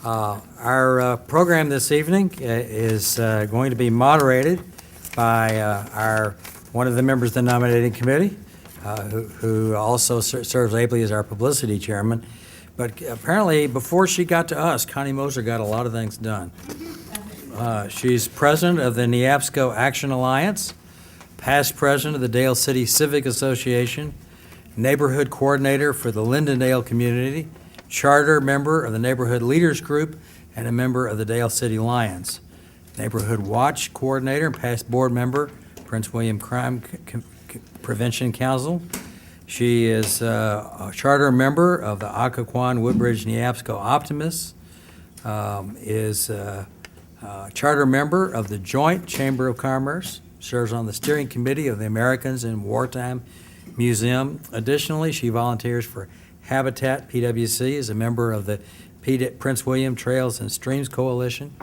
Our program this evening is going to be moderated by one of the members of the nominating committee, who also serves ably as our publicity chairman. But apparently, before she got to us, Connie Moser got a lot of things done. She's president of the Neabsco Action Alliance, past president of the Dale City Civic Association, neighborhood coordinator for the Lindendale community, charter member of the Neighborhood Leaders Group, and a member of the Dale City Lions. Neighborhood Watch coordinator and past board member, Prince William Crime Prevention Council. She is a charter member of the Occoquan Woodbridge Neabsco Optimists, is a charter member of the Joint Chamber of Commerce, serves on the steering committee of the Americans in Wartime Museum. Additionally, she volunteers for Habitat PWC, is a member of the Prince William Trails and Streams Coalition,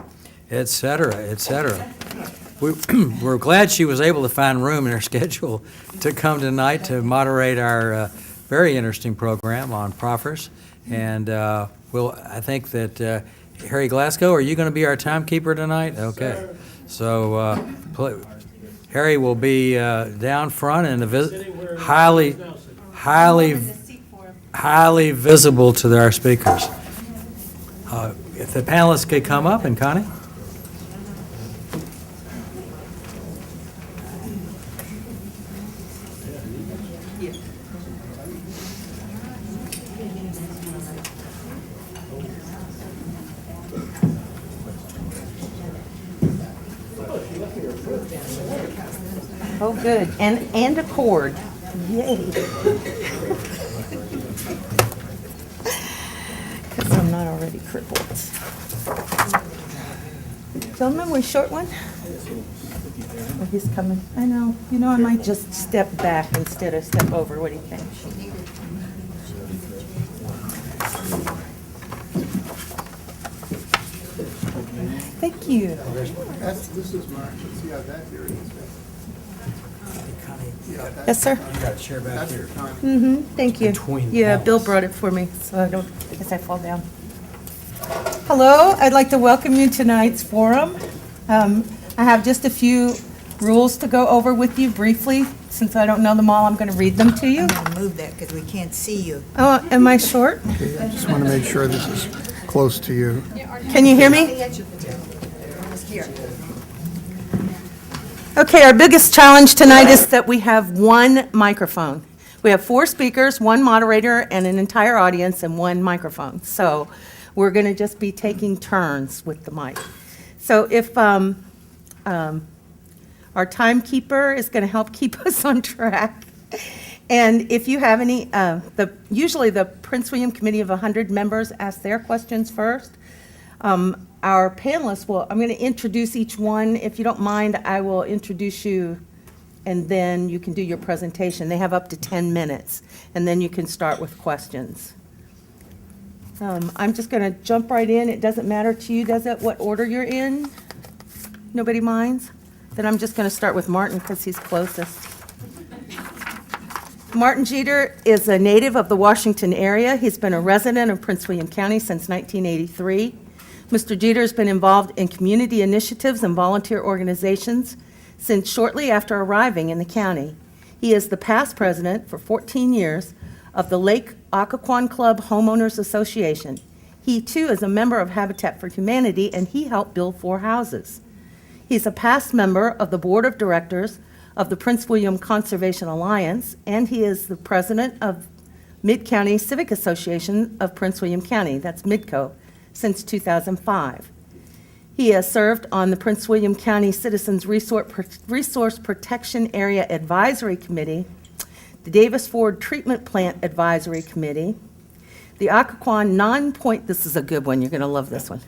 et cetera, et cetera. We're glad she was able to find room in her schedule to come tonight to moderate our very interesting program on Proffers. And I think that Harry Glasgow, are you going to be our timekeeper tonight? Okay. So Harry will be down front and highly visible to our speakers. If the panelists could come up, and Connie. Oh, good. And a cord. Yay. Because I'm not already crippled. Gentlemen, we short one? Oh, he's coming. I know. You know, I might just step back instead of step over. What do you think? Thank you. This is Mark. See how that here is. Yes, sir. You got a chair back here. Thank you. Between Yeah, panels. Bill brought it for me, so I guess I fall down. Hello, I'd like to welcome you to tonight's forum. I have just a few rules to go over with you briefly. Since I don't know them all, I'm going to read them to you. I'm going to move that because we can't see you. Oh, am I short? Okay, I just want to make sure this is close to you. Can you hear me? Here. Okay, our biggest challenge tonight is that we have one microphone. We have 4 speakers, 1 moderator, and an entire audience, and 1 microphone. So we're going to just be taking turns with the mic. So if our timekeeper is going to help keep us on track, and if you have any, usually the Prince William Committee of 100 members ask their questions first. Our panelists I'm going to introduce each one. If you don't mind, I will introduce you, and then you can do your presentation. They have up to 10 minutes, and then you can start with questions. I'm just going to jump right in. It doesn't matter to you, does it, what order you're in? Nobody minds? Then I'm just going to start with Martin because he's closest. Martin Jeter is a native of the Washington area. He's been a resident of Prince William County since 1983. Mr. Jeter has been involved in community initiatives and volunteer organizations since shortly after arriving in the county. He is the past president for 14 years of the Lake Occoquan Club Homeowners Association. He, too, is a member of Habitat for Humanity, and he helped build 4 houses. He's a past member of the board of directors of the Prince William Conservation Alliance, and he is the president of Mid-County Civic Association of Prince William County, that's MidCo, since 2005. He has served on the Prince William County Citizens Resource Protection Area Advisory Committee, the Davis Ford Treatment Plant Advisory Committee, the Occoquan Non-Point, this is a good one, you're going to love this one,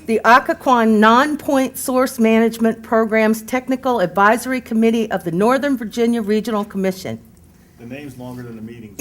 the Occoquan Non-Point Source Management Programs Technical Advisory Committee of the Northern Virginia Regional Commission. The name's longer than the meeting.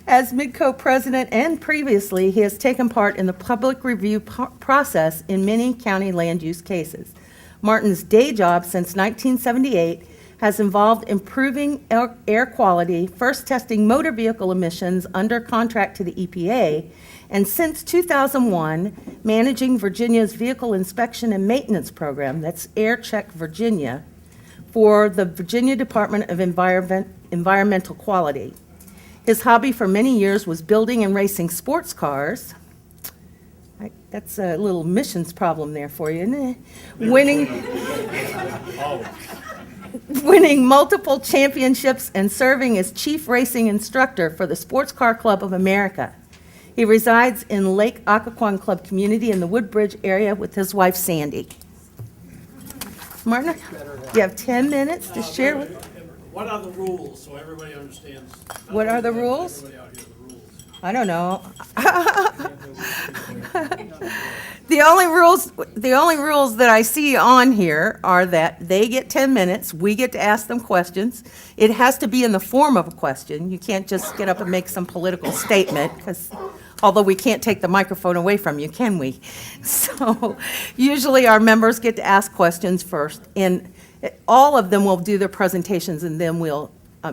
As MidCo president and previously, he has taken part in the public review process in many county land use cases. Martin's day job since 1978 has involved improving air quality, first testing motor vehicle emissions under contract to the EPA, and since 2001, managing Virginia's Vehicle Inspection and Maintenance Program, that's Air Check Virginia, for the Virginia Department of Environmental Quality. His hobby for many years was building and racing sports cars. That's a little missions problem there for you, isn't it? Winning multiple championships and serving as chief racing instructor for the Sports Car Club of America. He resides in Lake Occoquan Club community in the Woodbridge area with his wife Sandy. Martin, you have 10 minutes to share with. What are the rules, so everybody understands? What are the rules? Everybody out here, the rules. I don't know. The only rules that I see on here are that they get 10 minutes, we get to ask them questions. It has to be in the form of a question. You can't just get up and make some political statement, because although we can't take the microphone away from you, can we? So usually our members get to ask questions first, and all of them will do their presentations, and then we'll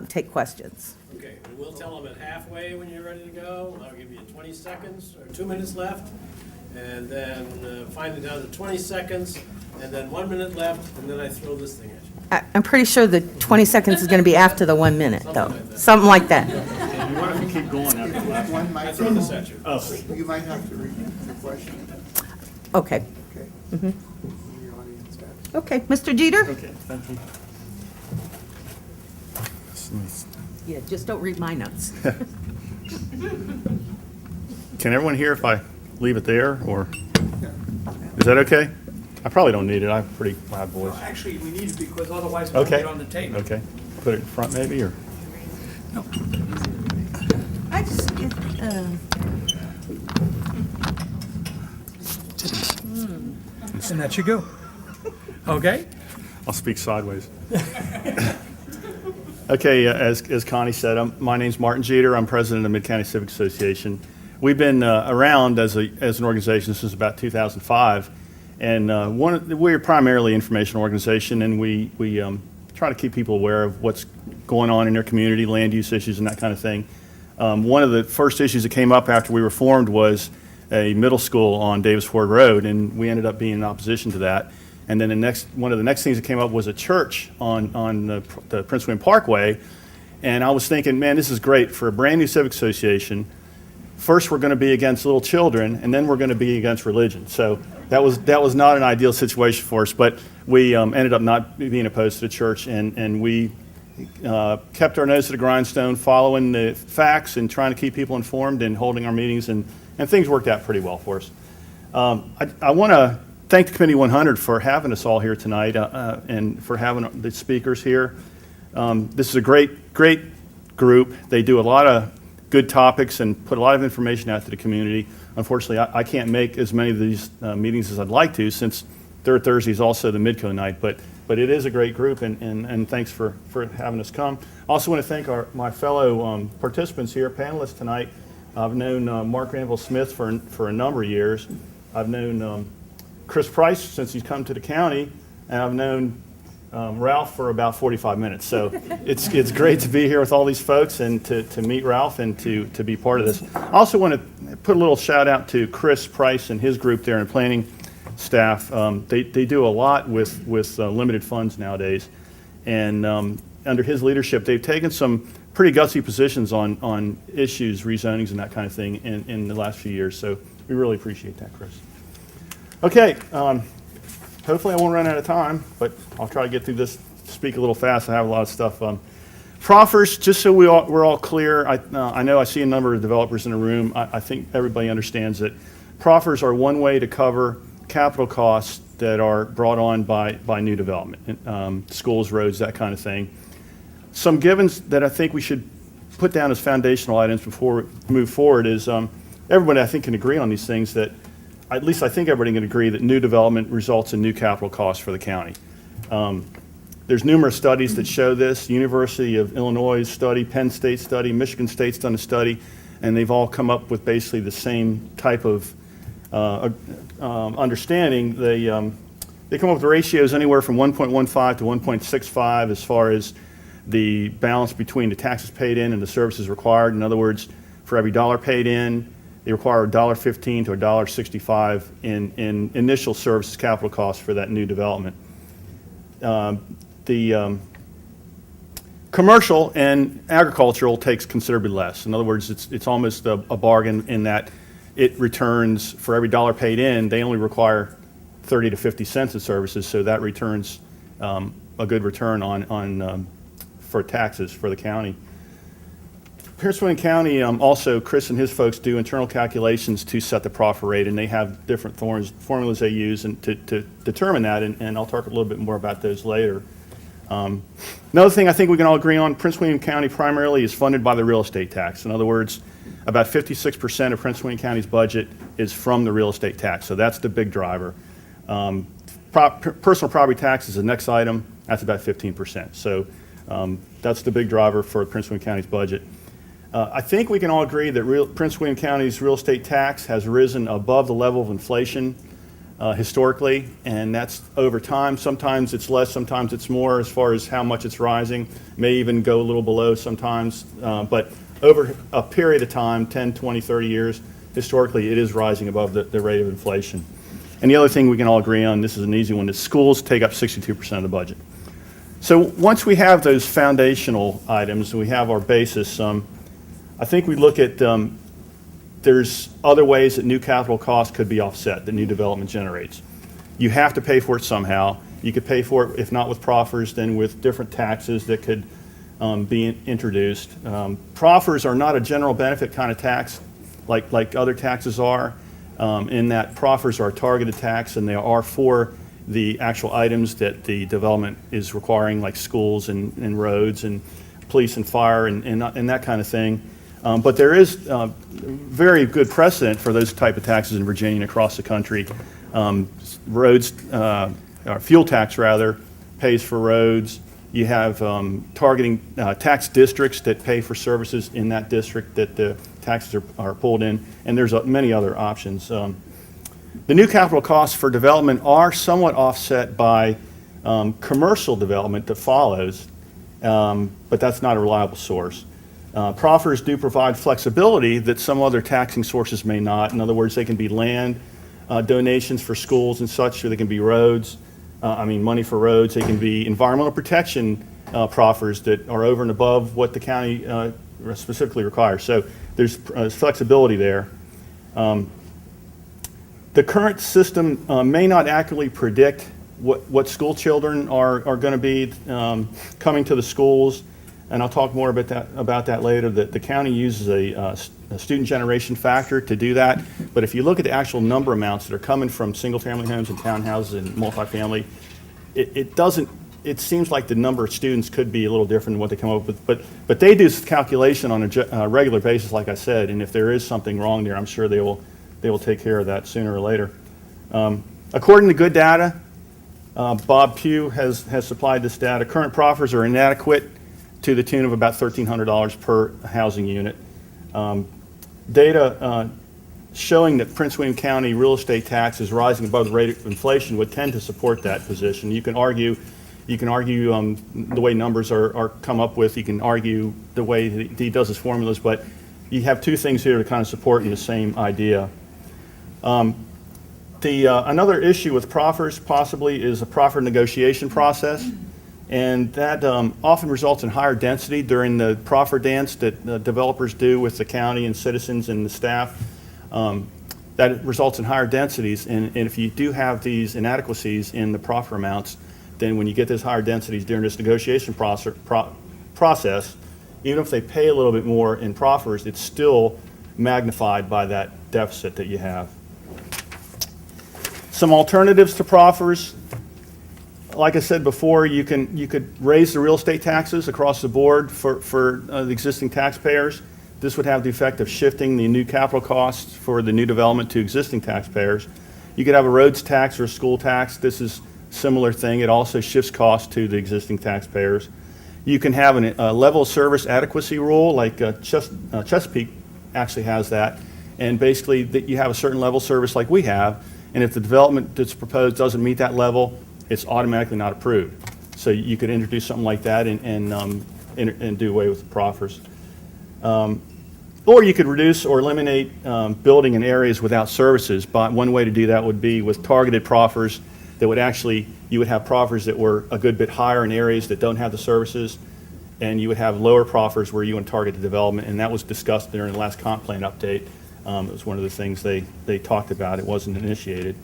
take questions. Okay, and we'll tell them at halfway when you're ready to go. I'll give you 20 seconds, or 2 minutes left, and then finally down to 20 seconds, and then 1 minute left, and then I throw this thing at you. I'm pretty sure the 20 seconds is going to be after the 1 minute, though. Something like that. You want to keep going after the last one? I throw this at you. You might have to repeat the question. Okay. Okay. Your audience has. Okay, Mr. Jeter? Okay, thank you. Yeah, just don't read my notes. Can everyone hear if I leave it there, or is that okay? I probably don't need it. I have a pretty loud voice. Actually, we need it because otherwise we'll Okay. get on the tape. Okay. Put it in front maybe, or? I just, And that should go. Okay? I'll speak sideways. Okay, as Connie said, my name's Martin Jeter. I'm president of Mid-County Civic Association. We've been around as an organization since about 2005, and we're primarily an information organization, and we try to keep people aware of what's going on in their community, land use issues, and that kind of thing. One of the first issues that came up after we were formed was a middle school on Davis Ford Road, and we ended up being in opposition to that. And then one of the next things that came up was a church on the Prince William Parkway. And I was thinking, man, this is great for a brand new civic association. First, we're going to be against little children, and then we're going to be against religion. So that was not an ideal situation for us, but we ended up not being opposed to the church, and we kept our nose to the grindstone, following the facts and trying to keep people informed and holding our meetings, and things worked out pretty well for us. I want to thank the Committee 100 for having us all here tonight, and for having the speakers here. This is a great group. They do a lot of good topics and put a lot of information out to the community. Unfortunately, I can't make as many of these meetings as I'd like to, since third Thursday is also the Midco night, but it is a great group, and thanks for having us come. I also want to thank my fellow participants here, panelists tonight. I've known Mark Granville Smith for a number of years. I've known Chris Price since he's come to the county, and I've known Ralph for about 45 minutes. So it's great to be here with all these folks and to meet Ralph and to be part of this. I also want to put a little shout out to Chris Price and his group there in planning staff. They do a lot with limited funds nowadays, and under his leadership, they've taken some pretty gutsy positions on issues, rezonings, and that kind of thing in the last few years. So we really appreciate that, Chris. Okay, hopefully I won't run out of time, but I'll try to get through this, speak a little fast. I have a lot of stuff. Proffers, just so we're all clear, I know I see a number of developers in the room. I think everybody understands that proffers are one way to cover capital costs that are brought on by new development, schools, roads, that kind of thing. Some givens that I think we should put down as foundational items before we move forward is everybody, I think, can agree on these things, that at least I think everybody can agree that new development results in new capital costs for the county. There's numerous studies that show this. University of Illinois study, Penn State study, Michigan State's done a study, and they've all come up with basically the same type of understanding. They come up with ratios anywhere from 1.15 to 1.65 as far as the balance between the taxes paid in and the services required. In other words, for every dollar paid in, They require $1.15 to $1.65 in initial services capital costs for that new development. The commercial and agricultural takes considerably less. In other words, it's almost a bargain in that it returns, for every dollar paid in, they only require 30 to 50 cents in services, so that returns a good return for taxes for the county. Prince William County, also, Chris and his folks do internal calculations to set the proffer rate, and they have different formulas they use to determine that, and I'll talk a little bit more about those later. Another thing I think we can all agree on, Prince William County primarily is funded by the real estate tax. In other words, about 56% of Prince William County's budget is from the real estate tax, so that's the big driver. Personal property tax is the next item, that's about 15%. So that's the big driver for Prince William County's budget. I think we can all agree that Prince William County's real estate tax has risen above the level of inflation historically, and that's over time. Sometimes it's less, sometimes it's more as far as how much it's rising. May even go a little below sometimes, but over a period of time, 10, 20, 30 years, historically it is rising above the rate of inflation. And the other thing we can all agree on, this is an easy one, is schools take up 62% of the budget. So once we have those foundational items, we have our basis, I think we look at there's other ways that new capital costs could be offset that new development generates. You have to pay for it somehow. You could pay for it, if not with proffers, then with different taxes that could be introduced. Proffers are not a general benefit kind of tax like other taxes are, in that proffers are a targeted tax, and they are for the actual items that the development is requiring, like schools and roads and police and fire and that kind of thing. But there is very good precedent for those type of taxes in Virginia and across the country. Roads, or fuel tax rather, pays for roads. You have targeting tax districts that pay for services in that district that the taxes are pulled in, and there's many other options. The new capital costs for development are somewhat offset by commercial development that follows, but that's not a reliable source. Proffers do provide flexibility that some other taxing sources may not. In other words, they can be land donations for schools and such, or they can be roads, money for roads. They can be environmental protection proffers that are over and above what the county specifically requires. So there's flexibility there. The current system may not accurately predict what school children are going to be coming to the schools. And I'll talk more about that later. The county uses a student generation factor to do that. But if you look at the actual number amounts that are coming from single-family homes and townhouses and multifamily, it seems like the number of students could be a little different than what they come up with. But they do calculation on a regular basis, like I said. And if there is something wrong there, I'm sure they will take care of that sooner or later. According to good data, Bob Pugh has supplied this data. Current proffers are inadequate to the tune of about $1,300 per housing unit. Data showing that Prince William County real estate tax is rising above the rate of inflation would tend to support that position. You can argue the way numbers are come up with. You can argue the way he does his formulas, but you have two things here to kind of support the same idea. Another issue with proffers possibly is a proffer negotiation process. And that often results in higher density during the proffer dance that developers do with the county and citizens and the staff. That results in higher densities, and if you do have these inadequacies in the proffer amounts, then when you get those higher densities during this negotiation process, even if they pay a little bit more in proffers, it's still magnified by that deficit that you have. Some alternatives to proffers. Like I said before, you could raise the real estate taxes across the board for the existing taxpayers. This would have the effect of shifting the new capital costs for the new development to existing taxpayers. You could have a roads tax or a school tax. This is a similar thing. It also shifts costs to the existing taxpayers. You can have a level of service adequacy rule, like Chesapeake actually has that. And basically, that you have a certain level of service like we have, and if the development that's proposed doesn't meet that level, it's automatically not approved. So you could introduce something like that and do away with the proffers. Or you could reduce or eliminate building in areas without services. But one way to do that would be with targeted proffers that would actually, you would have proffers that were a good bit higher in areas that don't have the services, and you would have lower proffers where you would target the development, and that was discussed during the last comp plan update. It was one of the things they talked about. It wasn't initiated.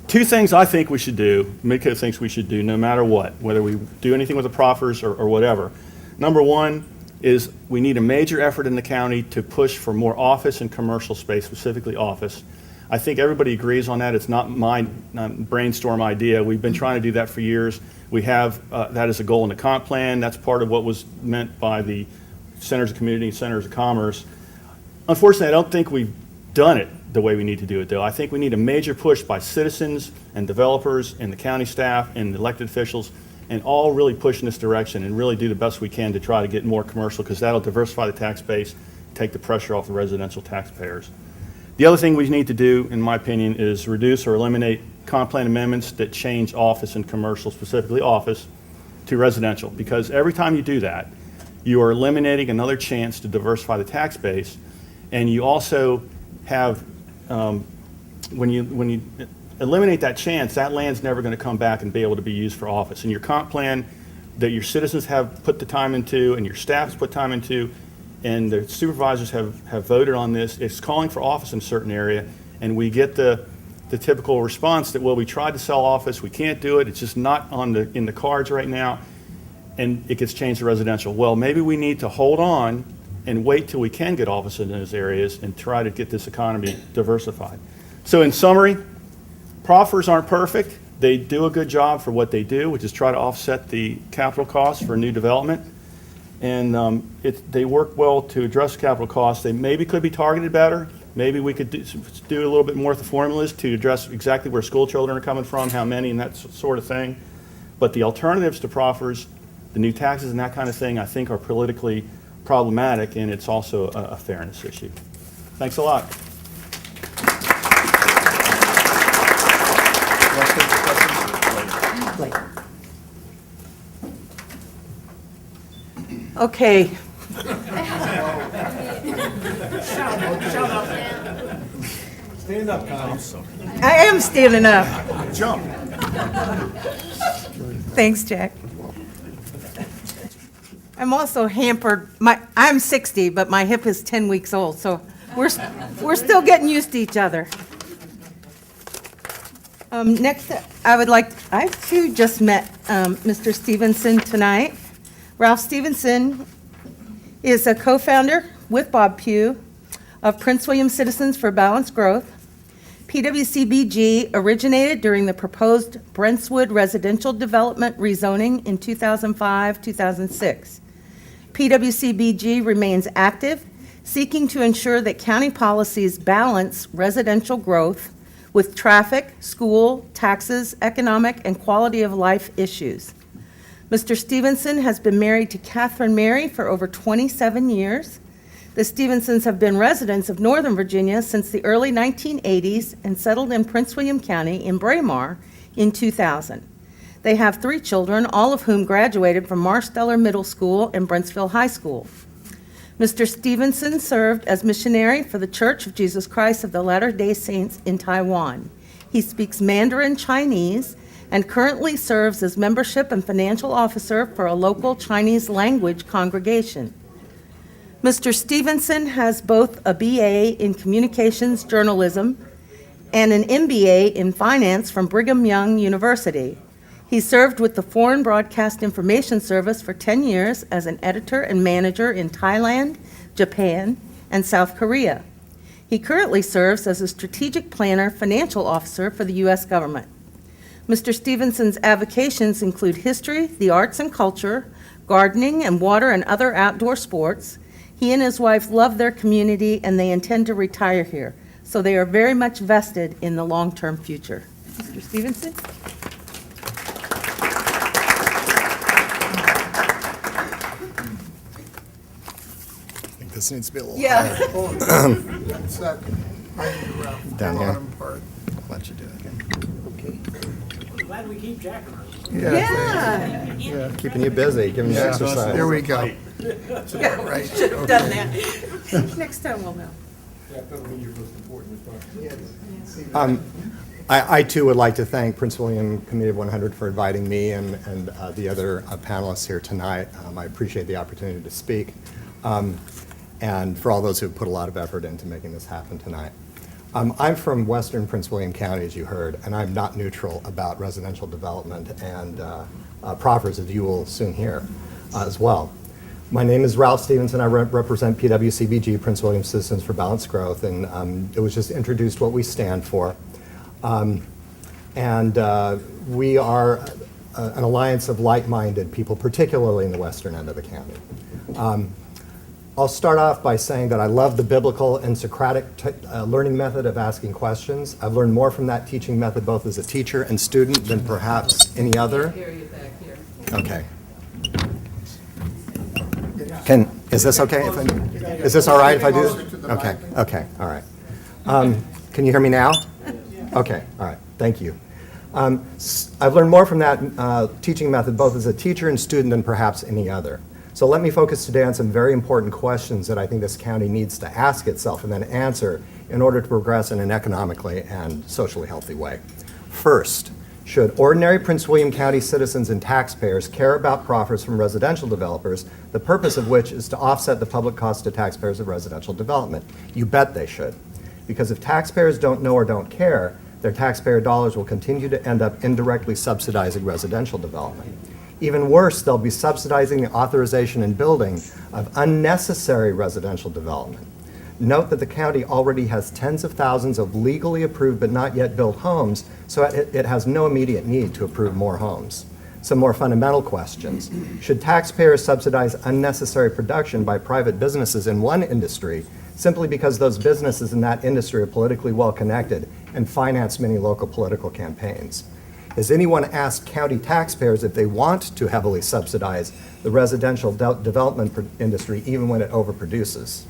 Two things I think we should do, Midco thinks we should do no matter what, whether we do anything with the proffers or whatever. Number one is we need a major effort in the county to push for more office and commercial space, specifically office. I think everybody agrees on that. It's not my brainstorm idea. We've been trying to do that for years. We have that as a goal in the comp plan. That's part of what was meant by the centers of community, centers of commerce. Unfortunately, I don't think we've done it the way we need to do it, though. I think we need a major push by citizens and developers and the county staff and the elected officials, and all really push in this direction and really do the best we can to try to get more commercial, because that'll diversify the tax base, take the pressure off the residential taxpayers. The other thing we need to do, in my opinion, is reduce or eliminate comp plan amendments that change office and commercial, specifically office, to residential, because every time you do that, you are eliminating another chance to diversify the tax base, and you also have, when you eliminate that chance, that land's never going to come back and be able to be used for office. And your comp plan that your citizens have put the time into and your staff's put time into and the supervisors have voted on this, it's calling for office in a certain area, and we get the typical response that, well, we tried to sell office, we can't do it, it's just not in the cards right now, and it gets changed to residential. Well, maybe we need to hold on and wait till we can get office in those areas and try to get this economy diversified. So in summary, proffers aren't perfect. They do a good job for what they do, which is try to offset the capital costs for new development. And they work well to address capital costs. They maybe could be targeted better. Maybe we could do a little bit more with the formulas to address exactly where school children are coming from, how many, and that sort of thing. But the alternatives to proffers, the new taxes and that kind of thing, I think are politically problematic, and it's also a fairness issue. Thanks a lot. Okay. Stand up, Connie. I am standing up. Jump. Thanks, Jack. I'm also hampered. I'm 60, but my hip is 10 weeks old, so we're still getting used to each other. Next, I too just met Mr. Stevenson tonight. Ralph Stevenson is a co-founder with Bob Pugh of Prince William Citizens for Balanced Growth. PWCBG originated during the proposed Brentwood residential development rezoning in 2005-2006. PWCBG remains active, seeking to ensure that county policies balance residential growth with traffic, school, taxes, economic, and quality of life issues. Mr. Stevenson has been married to Catherine Mary for over 27 years. The Stevensons have been residents of Northern Virginia since the early 1980s and settled in Prince William County in Braemar in 2000. They have 3 children, all of whom graduated from Marsteller Middle School and Brentsville High School. Mr. Stevenson served as missionary for the Church of Jesus Christ of the Latter-day Saints in Taiwan. He speaks Mandarin Chinese and currently serves as membership and financial officer for a local Chinese language congregation. Mr. Stevenson has both a BA in communications journalism and an MBA in finance from Brigham Young University. He served with the Foreign Broadcast Information Service for 10 years as an editor and manager in Thailand, Japan, and South Korea. He currently serves as a strategic planner financial officer for the U.S. government. Mr. Stevenson's avocations include history, the arts and culture, gardening, and water and other outdoor sports. He and his wife love their community, and they intend to retire here, so they are very much vested in the long-term future. Mr. Stevenson? I think this needs to be a little Yeah. higher. It's that, Down here. bottom part. I'll let you do it. Glad we keep Jack around. Yeah. Yeah, keeping you busy, giving you exercise. There we go. Yeah, right. Should have done that. Next time we'll know. I too would like to thank Prince William Committee of 100 for inviting me and the other panelists here tonight. I appreciate the opportunity to speak, and for all those who have put a lot of effort into making this happen tonight. I'm from western Prince William County, as you heard, and I'm not neutral about residential development and proffers, as you will soon hear as well. My name is Ralph Stevenson. I represent PWCBG, Prince William Citizens for Balanced Growth, and it was just introduced what we stand for. We are an alliance of like-minded people, particularly in the western end of the county. I'll start off by saying that I love the biblical and Socratic learning method of asking questions. I've learned more from that teaching method both as a teacher and student than perhaps any other. Okay. Is this okay? Is this all right if I do this? Okay, okay, all right. Can you hear me now? Okay, all right, thank you. I've learned more from that teaching method both as a teacher and student than perhaps any other. So let me focus today on some very important questions that I think this county needs to ask itself and then answer in order to progress in an economically and socially healthy way. First, should ordinary Prince William County citizens and taxpayers care about proffers from residential developers, the purpose of which is to offset the public cost to taxpayers of residential development? You bet they should. Because if taxpayers don't know or don't care, their taxpayer dollars will continue to end up indirectly subsidizing residential development. Even worse, they'll be subsidizing the authorization and building of unnecessary residential development. Note that the county already has tens of thousands of legally approved but not yet built homes, so it has no immediate need to approve more homes. Some more fundamental questions. Should taxpayers subsidize unnecessary production by private businesses in one industry simply because those businesses in that industry are politically well connected and finance many local political campaigns? Has anyone asked county taxpayers if they want to heavily subsidize the residential development industry even when it overproduces?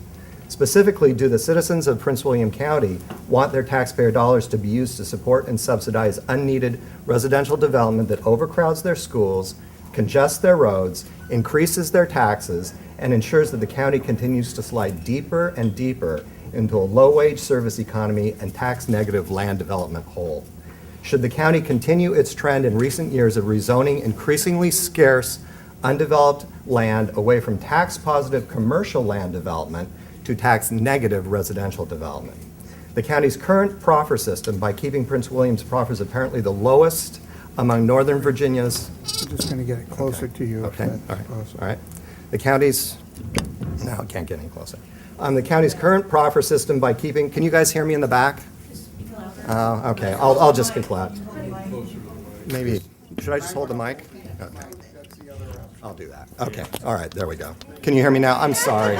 Specifically, do the citizens of Prince William County want their taxpayer dollars to be used to support and subsidize unneeded residential development that overcrowds their schools, congests their roads, increases their taxes, and ensures that the county continues to slide deeper and deeper into a low-wage service economy and tax-negative land development hole? Should the county continue its trend in recent years of rezoning increasingly scarce, undeveloped land away from tax-positive commercial land development to tax-negative residential development? The county's current proffer system, by keeping Prince William's proffers apparently the lowest among Northern Virginia's. We're just going to get it closer to you. Okay, all right, all right. The county's, no, I can't get any closer. The county's current proffer system by keeping, can you guys hear me in the back? Okay, I'll just speak loud. Maybe, should I just hold the mic? Okay. I'll do that. Okay, all right, there we go. Can you hear me now? I'm sorry.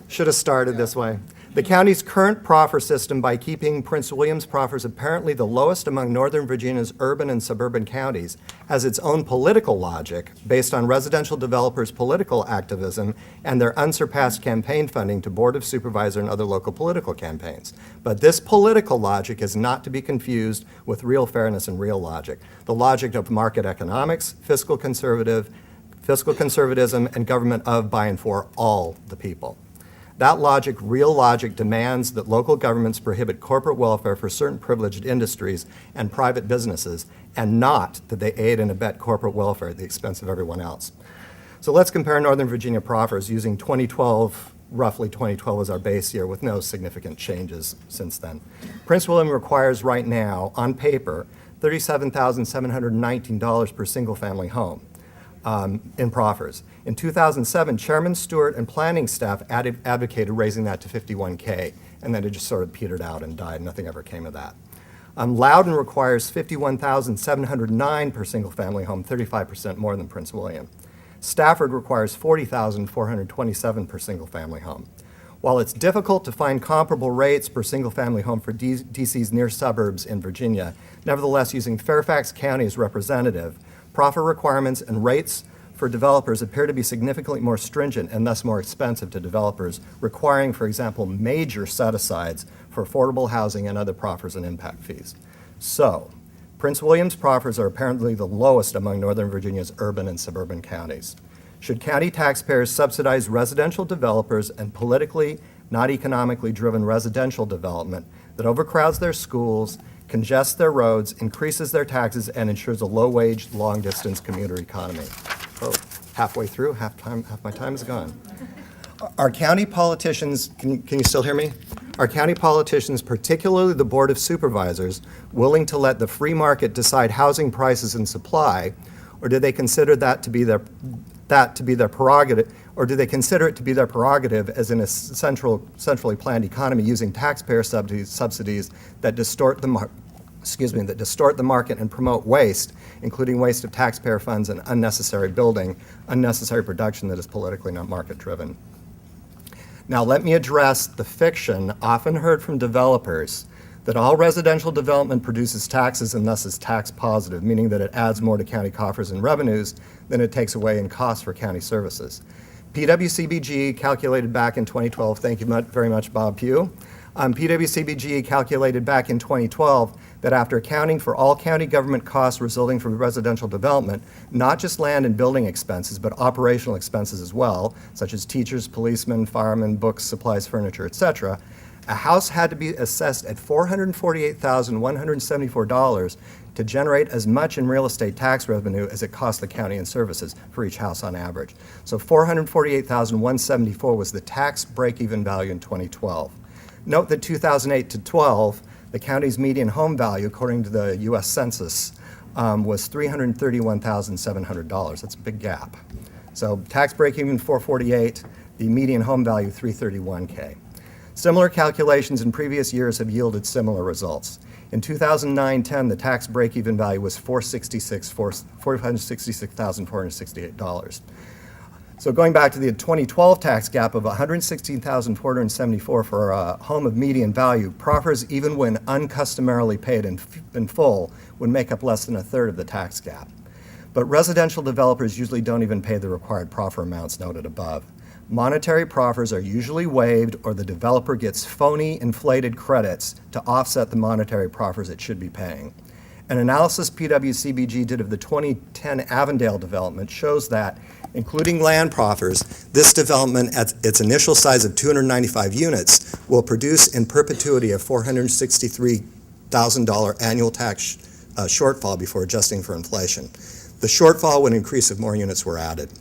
Should have started this way. The county's current proffer system, by keeping Prince William's proffers apparently the lowest among Northern Virginia's urban and suburban counties, has its own political logic based on residential developers' political activism and their unsurpassed campaign funding to Board of Supervisor and other local political campaigns. But this political logic is not to be confused with real fairness and real logic, the logic of market economics, fiscal conservatism, and government of, by, and for all the people. That logic, real logic, demands that local governments prohibit corporate welfare for certain privileged industries and private businesses, and not that they aid and abet corporate welfare at the expense of everyone else. So let's compare Northern Virginia proffers using 2012, roughly 2012 as our base year, with no significant changes since then. Prince William requires right now, on paper, $37,719 per single-family home in proffers. In 2007, Chairman Stewart and planning staff advocated raising that to $51K, and then it just sort of petered out and died. Nothing ever came of that. Loudon requires $51,709 per single-family home, 35% more than Prince William. Stafford requires $40,427 per single-family home. While it's difficult to find comparable rates per single-family home for DC's near suburbs in Virginia, nevertheless, using Fairfax County as representative, proffer requirements and rates for developers appear to be significantly more stringent and thus more expensive to developers, requiring, for example, major set-asides for affordable housing and other proffers and impact fees. So, Prince William's proffers are apparently the lowest among Northern Virginia's urban and suburban counties. Should county taxpayers subsidize residential developers and politically, not economically driven residential development that overcrowds their schools, congests their roads, increases their taxes, and ensures a low-wage, long-distance commuter economy? Oh, halfway through, half my time is gone. Are county politicians, can you still hear me? Are county politicians, particularly the Board of Supervisors, willing to let the free market decide housing prices and supply, or do they consider that to be their prerogative, or do they consider it to be their prerogative as in a centrally planned economy using taxpayer subsidies that distort the market and promote waste, including waste of taxpayer funds and unnecessary building, unnecessary production that is politically not market-driven? Now, let me address the fiction often heard from developers that all residential development produces taxes and thus is tax positive, meaning that it adds more to county coffers and revenues than it takes away in costs for county services. PWCBG calculated back in 2012, thank you very much, Bob Pugh. PWCBG calculated back in 2012 that after accounting for all county government costs resulting from residential development, not just land and building expenses, but operational expenses as well, such as teachers, policemen, firemen, books, supplies, furniture, etc., a house had to be assessed at $448,174 to generate as much in real estate tax revenue as it cost the county in services for each house on average. So $448,174 was the tax break-even value in 2012. Note that 2008 to 12, the county's median home value, according to the U.S. Census, was $331,700. That's a big gap. So tax break-even 448, the median home value $331K. Similar calculations in previous years have yielded similar results. In 2009-10, the tax break-even value was $466,468. So going back to the 2012 tax gap of $116,474 for a home of median value, proffers, even when uncustomarily paid in full, would make up less than a third of the tax gap. But residential developers usually don't even pay the required proffer amounts noted above. Monetary proffers are usually waived, or the developer gets phony inflated credits to offset the monetary proffers it should be paying. An analysis PWCBG did of the 2010 Avondale development shows that, including land proffers, this development at its initial size of 295 units will produce in perpetuity a $463,000 annual tax shortfall before adjusting for inflation. The shortfall would increase if more units were added.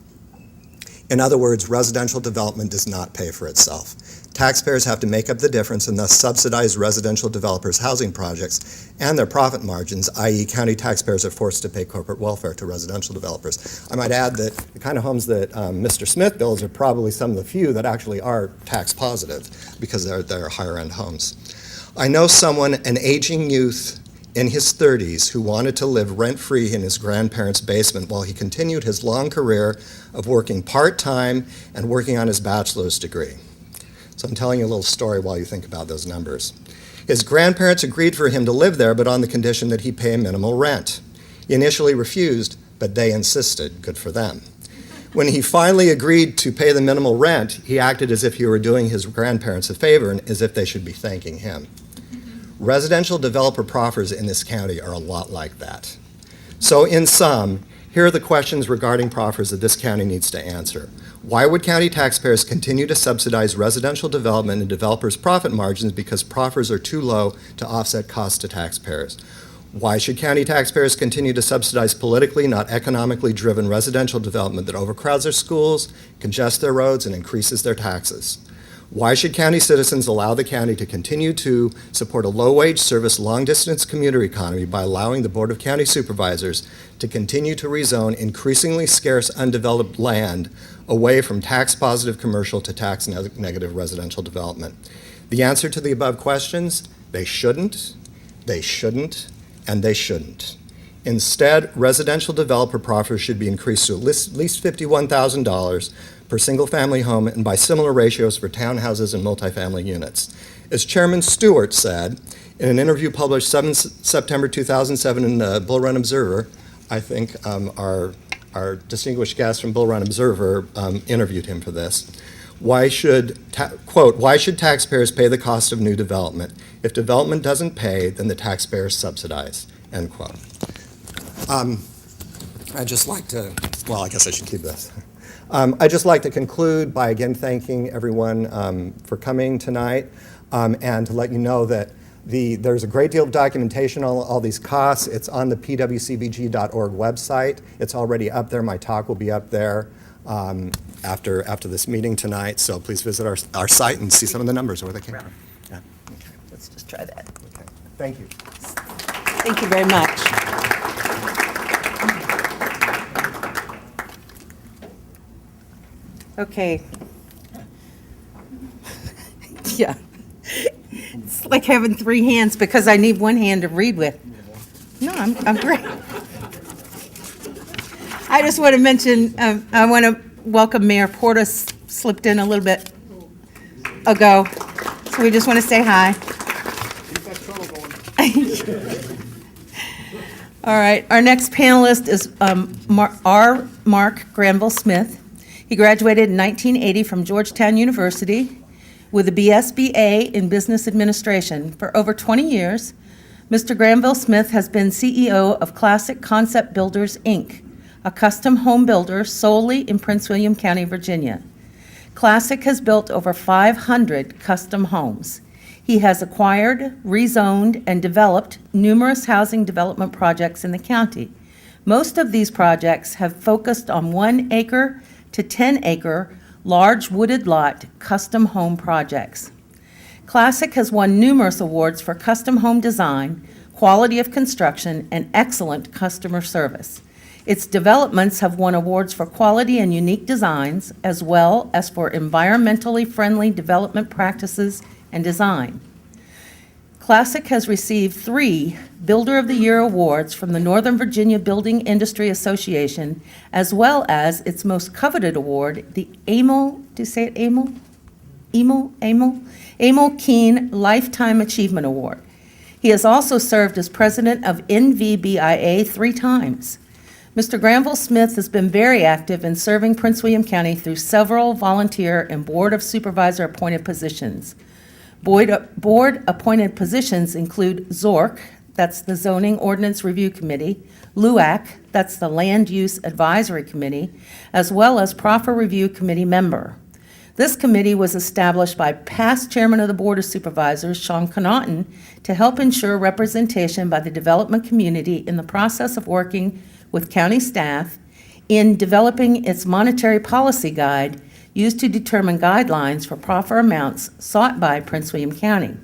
In other words, residential development does not pay for itself. Taxpayers have to make up the difference and thus subsidize residential developers' housing projects and their profit margins, i.e. county taxpayers are forced to pay corporate welfare to residential developers. I might add that the kind of homes that Mr. Smith builds are probably some of the few that actually are tax positive because they're higher-end homes. I know someone, an aging youth in his 30s, who wanted to live rent-free in his grandparents' basement while he continued his long career of working part-time and working on his bachelor's degree. So I'm telling you a little story while you think about those numbers. His grandparents agreed for him to live there, but on the condition that he pay minimal rent. He initially refused, but they insisted. Good for them. When he finally agreed to pay the minimal rent, he acted as if he were doing his grandparents a favor and as if they should be thanking him. Residential developer proffers in this county are a lot like that. So in sum, here are the questions regarding proffers that this county needs to answer. Why would county taxpayers continue to subsidize residential development and developers' profit margins because proffers are too low to offset costs to taxpayers? Why should county taxpayers continue to subsidize politically, not economically driven residential development that overcrowds their schools, congests their roads, and increases their taxes? Why should county citizens allow the county to continue to support a low-wage service, long-distance commuter economy by allowing the Board of County Supervisors to continue to rezone increasingly scarce undeveloped land away from tax-positive commercial to tax-negative residential development? The answer to the above questions: they shouldn't, and they shouldn't. Instead, residential developer proffers should be increased to at least $51,000 per single-family home and by similar ratios for townhouses and multifamily units. As Chairman Stewart said in an interview published 7 September 2007 in the Bull Run Observer, I think our distinguished guest from Bull Run Observer interviewed him for this. Quote, why should taxpayers pay the cost of new development? If development doesn't pay, then the taxpayers subsidize, end quote. I'd just like to, well, I guess I should keep this. I'd just like to conclude by again thanking everyone for coming tonight and to let you know that there's a great deal of documentation on all these costs. It's on the pwcbg.org website. It's already up there. My talk will be up there after this meeting tonight. So please visit our site and see some of the numbers where they came from. Yeah. Let's just try that. Okay. Thank you. Thank you very much. Okay. Yeah. It's like having three hands because I need one hand to read with. No, I'm great. I just want to mention, I want to welcome Mayor Porter, slipped in a little bit ago. So we just want to say hi. All right, our next panelist is Mark Granville-Smith. He graduated in 1980 from Georgetown University with a BSBA in Business Administration. For over 20 years, Mr. Granville-Smith has been CEO of Classic Concept Builders, Inc., a custom home builder solely in Prince William County, Virginia. Classic has built over 500 custom homes. He has acquired, rezoned, and developed numerous housing development projects in the county. Most of these projects have focused on 1 acre to 10 acre large wooded lot custom home projects. Classic has won numerous awards for custom home design, quality of construction, and excellent customer service. Its developments have won awards for quality and unique designs, as well as for environmentally friendly development practices and design. Classic has received 3 Builder of the Year awards from the Northern Virginia Building Industry Association, as well as its most coveted award, the Emil, do you say it Emil? Emil Keen Lifetime Achievement Award. He has also served as president of NVBIA 3 times. Mr. Granville-Smith has been very active in serving Prince William County through several volunteer and Board of Supervisor appointed positions. Board-appointed positions include ZORC, that's the Zoning Ordinance Review Committee, LUAC, that's the Land Use Advisory Committee, as well as Proffer Review Committee member. This committee was established by past Chairman of the Board of Supervisors, Sean Connaughton, to help ensure representation by the development community in the process of working with county staff in developing its monetary policy guide used to determine guidelines for proffer amounts sought by Prince William County.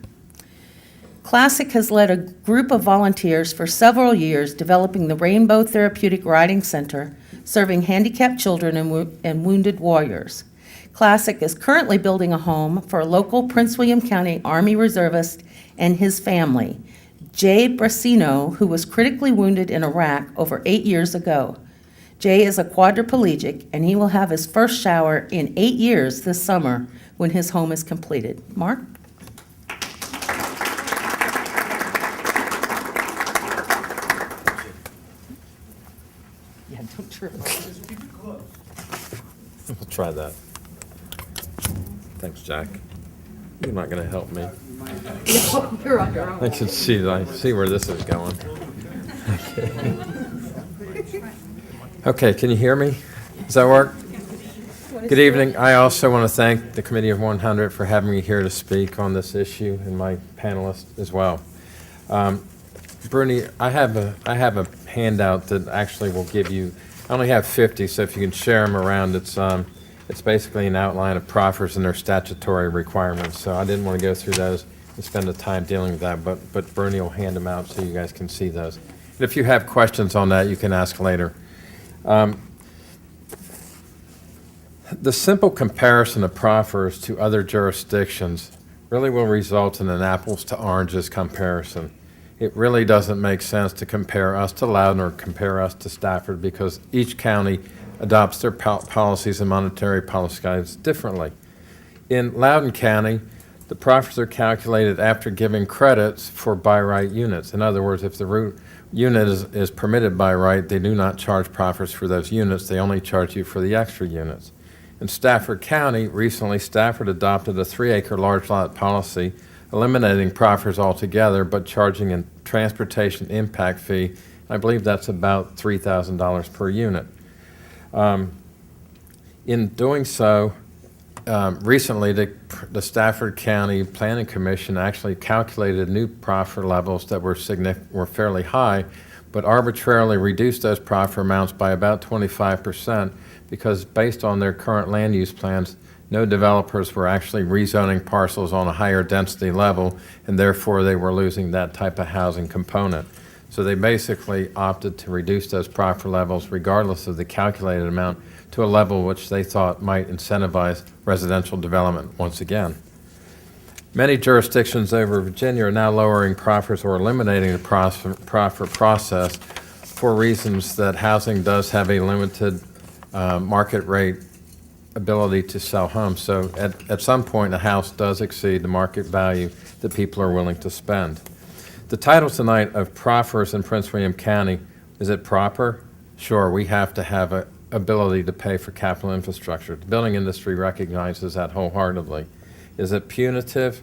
Classic has led a group of volunteers for several years developing the Rainbow Therapeutic Riding Center, serving handicapped children and wounded warriors. Classic is currently building a home for a local Prince William County Army reservist and his family, Jay Brasino, who was critically wounded in Iraq over 8 years ago. Jay is a quadriplegic, and he will have his first shower in 8 years this summer when his home is completed. Mark? Yeah, don't trip. I'll try that. Thanks, Jack. You're not going to help me. You're on your own. I see where this is going. Okay, can you hear me? Does that work? Good evening. I also want to thank the Committee of 100 for having me here to speak on this issue, and my panelists as well. Bruni, I have a handout that actually will give you. I only have 50, so if you can share them around, it's basically an outline of proffers and their statutory requirements. So I didn't want to go through those and spend the time dealing with that, but Bruni will hand them out so you guys can see those. And if you have questions on that, you can ask later. The simple comparison of proffers to other jurisdictions really will result in an apples to oranges comparison. It really doesn't make sense to compare us to Loudoun or compare us to Stafford because each county adopts their policies and monetary policy guides differently. In Loudoun County, the proffers are calculated after giving credits for by right units. In other words, if the unit is permitted by right, they do not charge proffers for those units. They only charge you for the extra units. In Stafford County, recently Stafford adopted a 3-acre large lot policy, eliminating proffers altogether, but charging a transportation impact fee. I believe that's about $3,000 per unit. In doing so, recently, the Stafford County Planning Commission actually calculated new proffer levels that were fairly high, but arbitrarily reduced those proffer amounts by about 25% because based on their current land use plans, no developers were actually rezoning parcels on a higher density level, and therefore they were losing that type of housing component. So they basically opted to reduce those proffer levels regardless of the calculated amount to a level which they thought might incentivize residential development once again. Many jurisdictions over Virginia are now lowering proffers or eliminating the proffer process for reasons that housing does have a limited market rate ability to sell homes. So at some point, a house does exceed the market value that people are willing to spend. The title tonight of Proffers in Prince William County, is it proper? Sure, we have to have an ability to pay for capital infrastructure. The building industry recognizes that wholeheartedly. Is it punitive?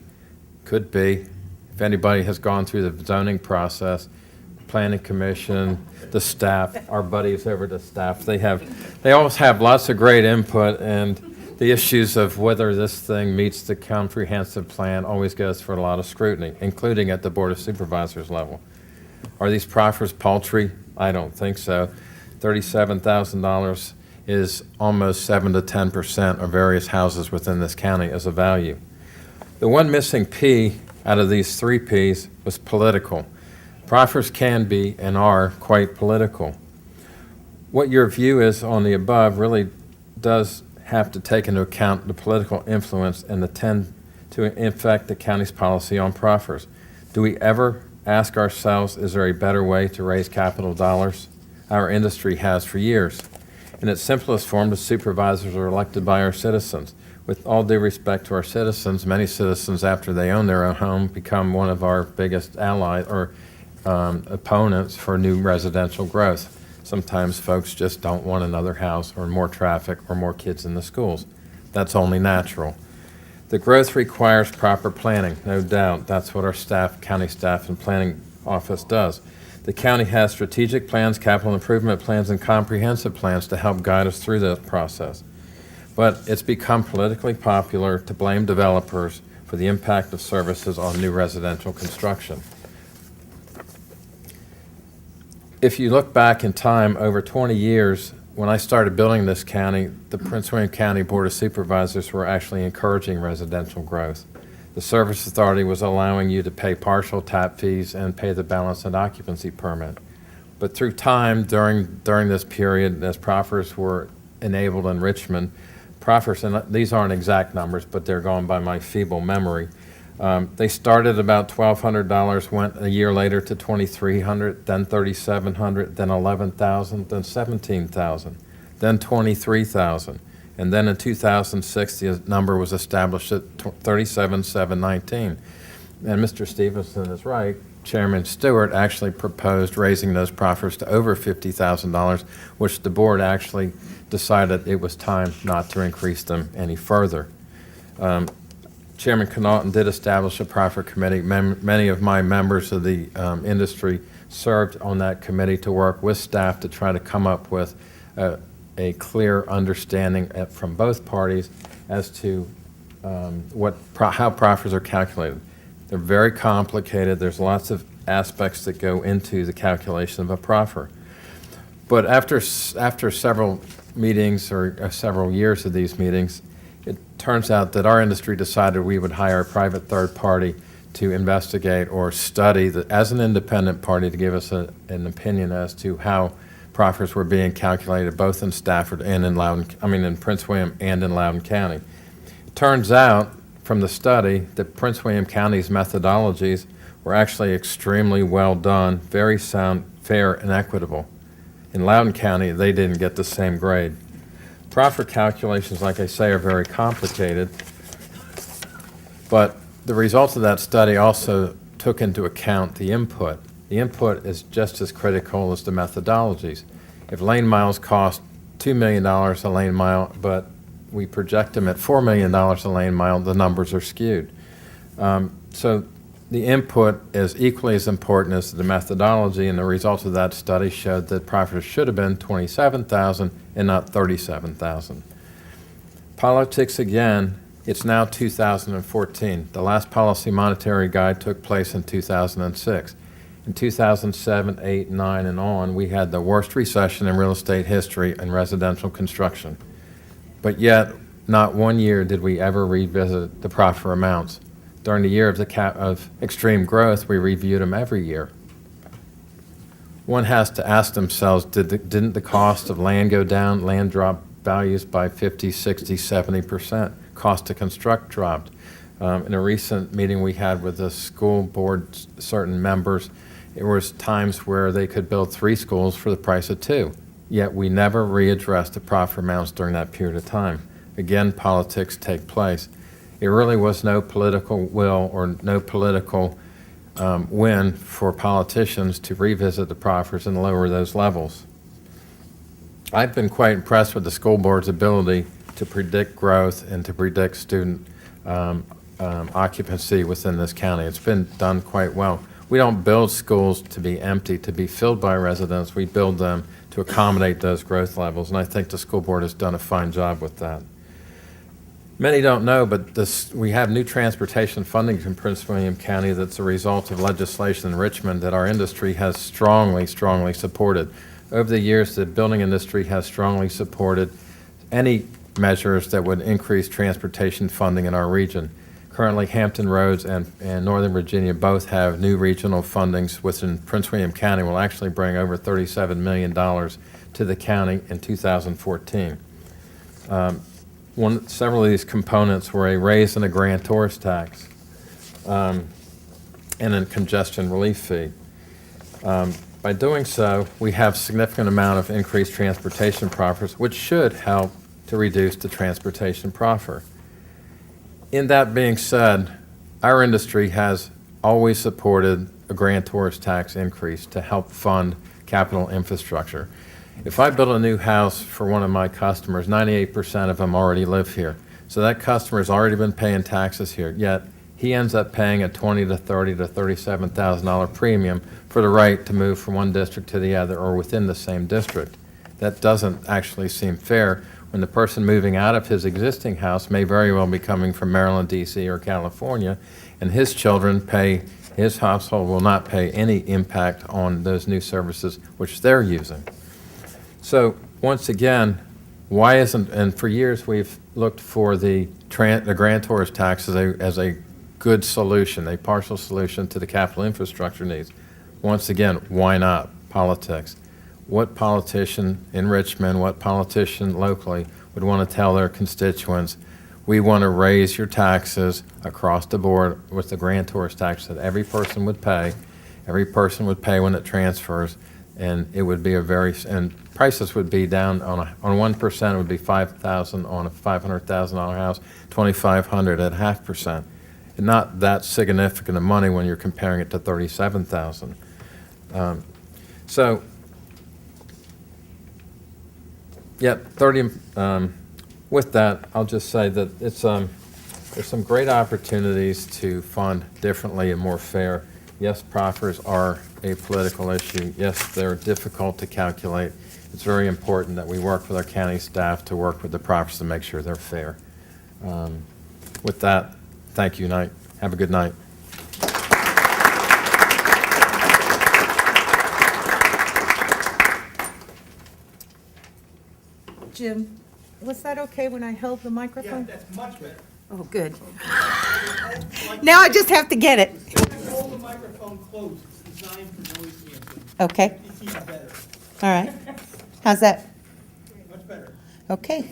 Could be. If anybody has gone through the zoning process, Planning Commission, the staff, our buddies over the staff, they always have lots of great input, and the issues of whether this thing meets the comprehensive plan always goes for a lot of scrutiny, including at the Board of Supervisors level. Are these proffers paltry? I don't think so. $37,000 is almost 7 to 10% of various houses within this county as a value. The one missing P out of these 3 Ps was political. Proffers can be and are quite political. What your view is on the above really does have to take into account the political influence and the tend to affect the county's policy on proffers. Do we ever ask ourselves, is there a better way to raise capital dollars? Our industry has for years. In its simplest form, the supervisors are elected by our citizens. With all due respect to our citizens, many citizens, after they own their own home, become one of our biggest allies or opponents for new residential growth. Sometimes folks just don't want another house or more traffic or more kids in the schools. That's only natural. The growth requires proper planning, no doubt. That's what our staff, county staff and planning office does. The county has strategic plans, capital improvement plans, and comprehensive plans to help guide us through that process. But it's become politically popular to blame developers for the impact of services on new residential construction. If you look back in time, over 20 years, when I started building this county, the Prince William County Board of Supervisors were actually encouraging residential growth. The Service Authority was allowing you to pay partial tap fees and pay the balance and occupancy permit. But through time, during this period, as proffers were enabled in Richmond, proffers, and these aren't exact numbers, but they're going by my feeble memory, they started about $1,200, went a year later to $2,300, then $3,700, then $11,000, then $17,000, then $23,000. And then in 2006, the number was established at $37,719. And Mr. Stevenson is right. Chairman Stewart actually proposed raising those proffers to over $50,000, which the board actually decided it was time not to increase them any further. Chairman Connaughton did establish a proffer committee. Many of my members of the industry served on that committee to work with staff to try to come up with a clear understanding from both parties as to how proffers are calculated. They're very complicated. There's lots of aspects that go into the calculation of a proffer. But after several meetings or several years of these meetings, it turns out that our industry decided we would hire a private third party to investigate or study as an independent party to give us an opinion as to how proffers were being calculated both in Stafford and in Prince William and in Loudoun County. It turns out from the study that Prince William County's methodologies were actually extremely well done, very sound, fair, and equitable. In Loudoun County, they didn't get the same grade. Proffer calculations, like I say, are very complicated, but the results of that study also took into account the input. The input is just as critical as the methodologies. If lane miles cost $2 million a lane mile, but we project them at $4 million a lane mile, the numbers are skewed. So the input is equally as important as the methodology, and the results of that study showed that proffers should have been $27,000 and not $37,000. Politics again, it's now 2014. The last policy monetary guide took place in 2006. In 2007, 8, 9, and on, we had the worst recession in real estate history and residential construction. But yet, not one year did we ever revisit the proffer amounts. During the year of extreme growth, we reviewed them every year. One has to ask themselves, didn't the cost of land go down? Land dropped values by 50, 60, 70%. Cost to construct dropped. In a recent meeting we had with the school board, certain members, there was times where they could build 3 schools for the price of 2. Yet we never readdressed the proffer amounts during that period of time. Again, politics take place. It really was no political will or no political win for politicians to revisit the proffers and lower those levels. I've been quite impressed with the school board's ability to predict growth and to predict student occupancy within this county. It's been done quite well. We don't build schools to be empty, to be filled by residents. We build them to accommodate those growth levels, and I think the school board has done a fine job with that. Many don't know, but we have new transportation funding in Prince William County that's a result of legislation in Richmond that our industry has strongly, strongly supported. Over the years, the building industry has strongly supported any measures that would increase transportation funding in our region. Currently, Hampton Roads and Northern Virginia both have new regional fundings within Prince William County will actually bring over $37 million to the county in 2014. Several of these components were a raise in a grantor's tax and a congestion relief fee. By doing so, we have significant amount of increased transportation proffers, which should help to reduce the transportation proffer. In that being said, our industry has always supported a grantor's tax increase to help fund capital infrastructure. If I build a new house for one of my customers, 98% of them already live here. So that customer's already been paying taxes here, yet he ends up paying a $20,000 to $30,000 to $37,000 premium for the right to move from one district to the other or within the same district. That doesn't actually seem fair when the person moving out of his existing house may very well be coming from Maryland, D.C., or California, and his children his household will not pay any impact on those new services which they're using. So once again, why isn't, and for years we've looked for the grantor's tax as a good solution, a partial solution to the capital infrastructure needs. Once again, why not? Politics. What politician in Richmond, what politician locally would want to tell their constituents, we want to raise your taxes across the board with the grantor's tax that every person would pay when it transfers, and it would be and prices would be down on 1% would be $5,000 on a $500,000 house, $2,500 at 0.5%. And not that significant of money when you're comparing it to $37,000. With that, I'll just say that there's some great opportunities to fund differently and more fair. Yes, proffers are a political issue. Yes, they're difficult to calculate. It's very important that we work with our county staff to work with the proffers to make sure they're fair. With that, thank you, night. Have a good night. Jim, was that okay when I held the microphone? Yeah, that's much better. Oh, good. Now I just have to get it. Hold the microphone closed. It's designed for noise canceling. Okay, It's even better. all right. How's that? Much better. Okay.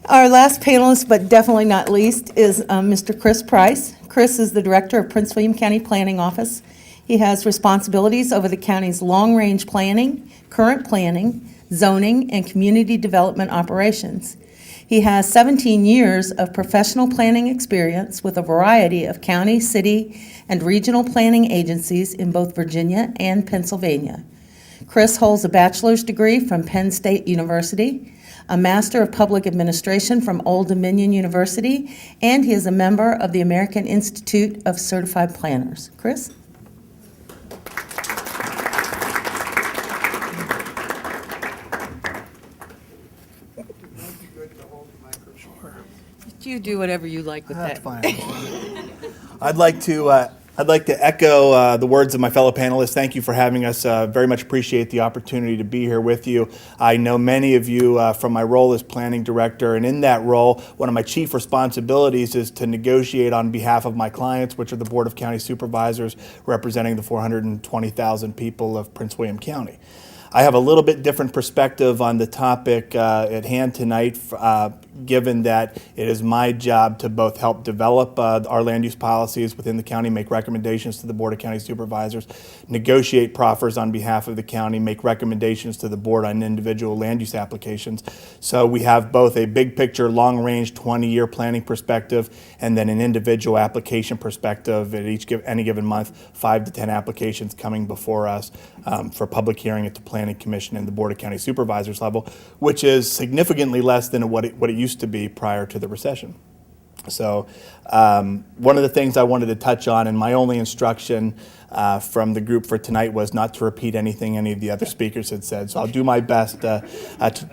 Our last panelist, but definitely not least, is Mr. Chris Price. Chris is the Director of Prince William County Planning Office. He has responsibilities over the county's long-range planning, current planning, zoning, and community development operations. He has 17 years of professional planning experience with a variety of county, city, and regional planning agencies in both Virginia and Pennsylvania. Chris holds a bachelor's degree from Penn State University, a Master of Public Administration from Old Dominion University, and he is a member of the American Institute of Certified Planners. Chris? you do whatever you like with That's that. fine. I'd like to echo the words of my fellow panelists. Thank you for having us. Very much appreciate the opportunity to be here with you. I know many of you from my role as planning director, and in that role, one of my chief responsibilities is to negotiate on behalf of my clients, which are the Board of County Supervisors representing the 420,000 people of Prince William County. I have a little bit different perspective on the topic at hand tonight, given that it is my job to both help develop our land use policies within the county, make recommendations to the Board of County Supervisors, negotiate proffers on behalf of the county, make recommendations to the board on individual land use applications. So we have both a big picture, long range, 20-year planning perspective, and then an individual application perspective at any given month, 5 to 10 applications coming before us for public hearing at the Planning Commission and the Board of County Supervisors level, which is significantly less than what it used to be prior to the recession. So one of the things I wanted to touch on, and my only instruction from the group for tonight was not to repeat anything any of the other speakers had said. So I'll do my best to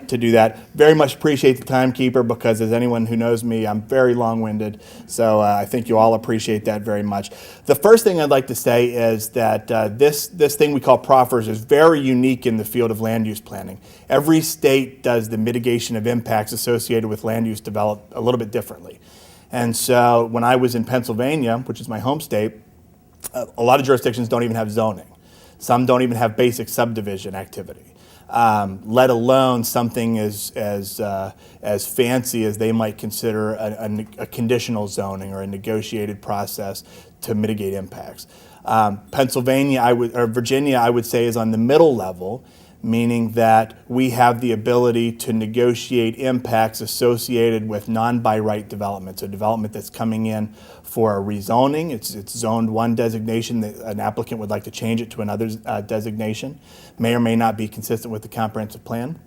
do that. Very much appreciate the timekeeper, because as anyone who knows me, I'm very long-winded. So I think you all appreciate that very much. The first thing I'd like to say is that this thing we call proffers is very unique in the field of land use planning. Every state does the mitigation of impacts associated with land use develop a little bit differently. And so when I was in Pennsylvania, which is my home state, a lot of jurisdictions don't even have zoning. Some don't even have basic subdivision activity, let alone something as fancy as they might consider a conditional zoning or a negotiated process to mitigate impacts. Pennsylvania, Virginia, I would say, is on the middle level, meaning that we have the ability to negotiate impacts associated with non-by-right development, so development that's coming in for a rezoning. It's zoned one designation, that an applicant would like to change it to another designation, may or may not be consistent with the comprehensive plan.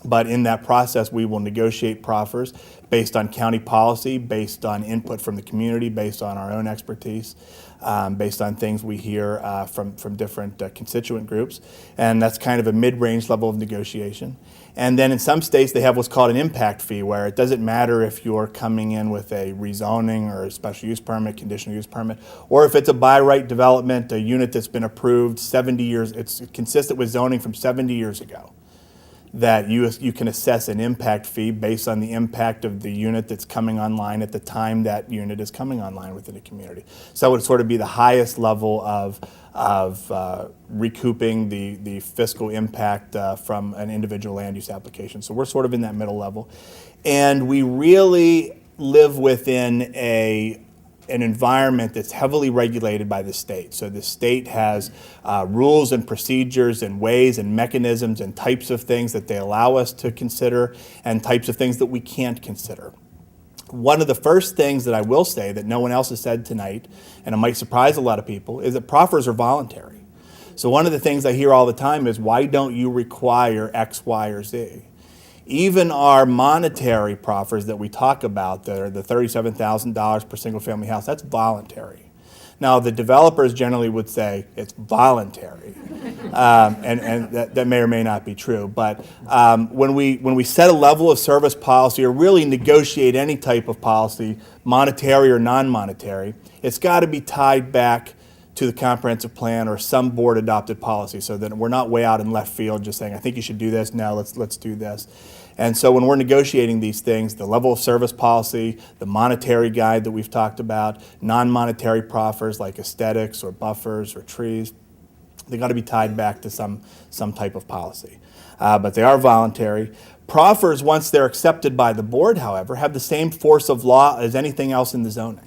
But in that process, we will negotiate proffers based on county policy, based on input from the community, based on our own expertise, based on things we hear from different constituent groups. And that's kind of a mid-range level of negotiation. And then in some states, they have what's called an impact fee, where it doesn't matter if you're coming in with a rezoning or a special use permit, conditional use permit, or if it's a by right development, a unit that's been approved 70 years, it's consistent with zoning from 70 years ago, that you can assess an impact fee based on the impact of the unit that's coming online at the time that unit is coming online within a community. So it would sort of be the highest level of recouping the fiscal impact from an individual land use application. So we're sort of in that middle level. And we really live within an environment that's heavily regulated by the state. So the state has rules and procedures and ways and mechanisms and types of things that they allow us to consider and types of things that we can't consider. One of the first things that I will say that no one else has said tonight, and it might surprise a lot of people, is that proffers are voluntary. So one of the things I hear all the time is, why don't you require X, Y, or Z? Even our monetary proffers that we talk about, that are the $37,000 per single family house, that's voluntary. Now, the developers generally would say it's voluntary, and that may or may not be true. But when we set a level of service policy or really negotiate any type of policy, monetary or non-monetary, it's got to be tied back to the comprehensive plan or some board adopted policy, so that we're not way out in left field just saying, I think you should do this, no, let's do this. And so when we're negotiating these things, the level of service policy, the monetary guide that we've talked about, non-monetary proffers like aesthetics or buffers or trees, they got to be tied back to some type of policy. But they are voluntary. Proffers, once they're accepted by the board, however, have the same force of law as anything else in the zoning.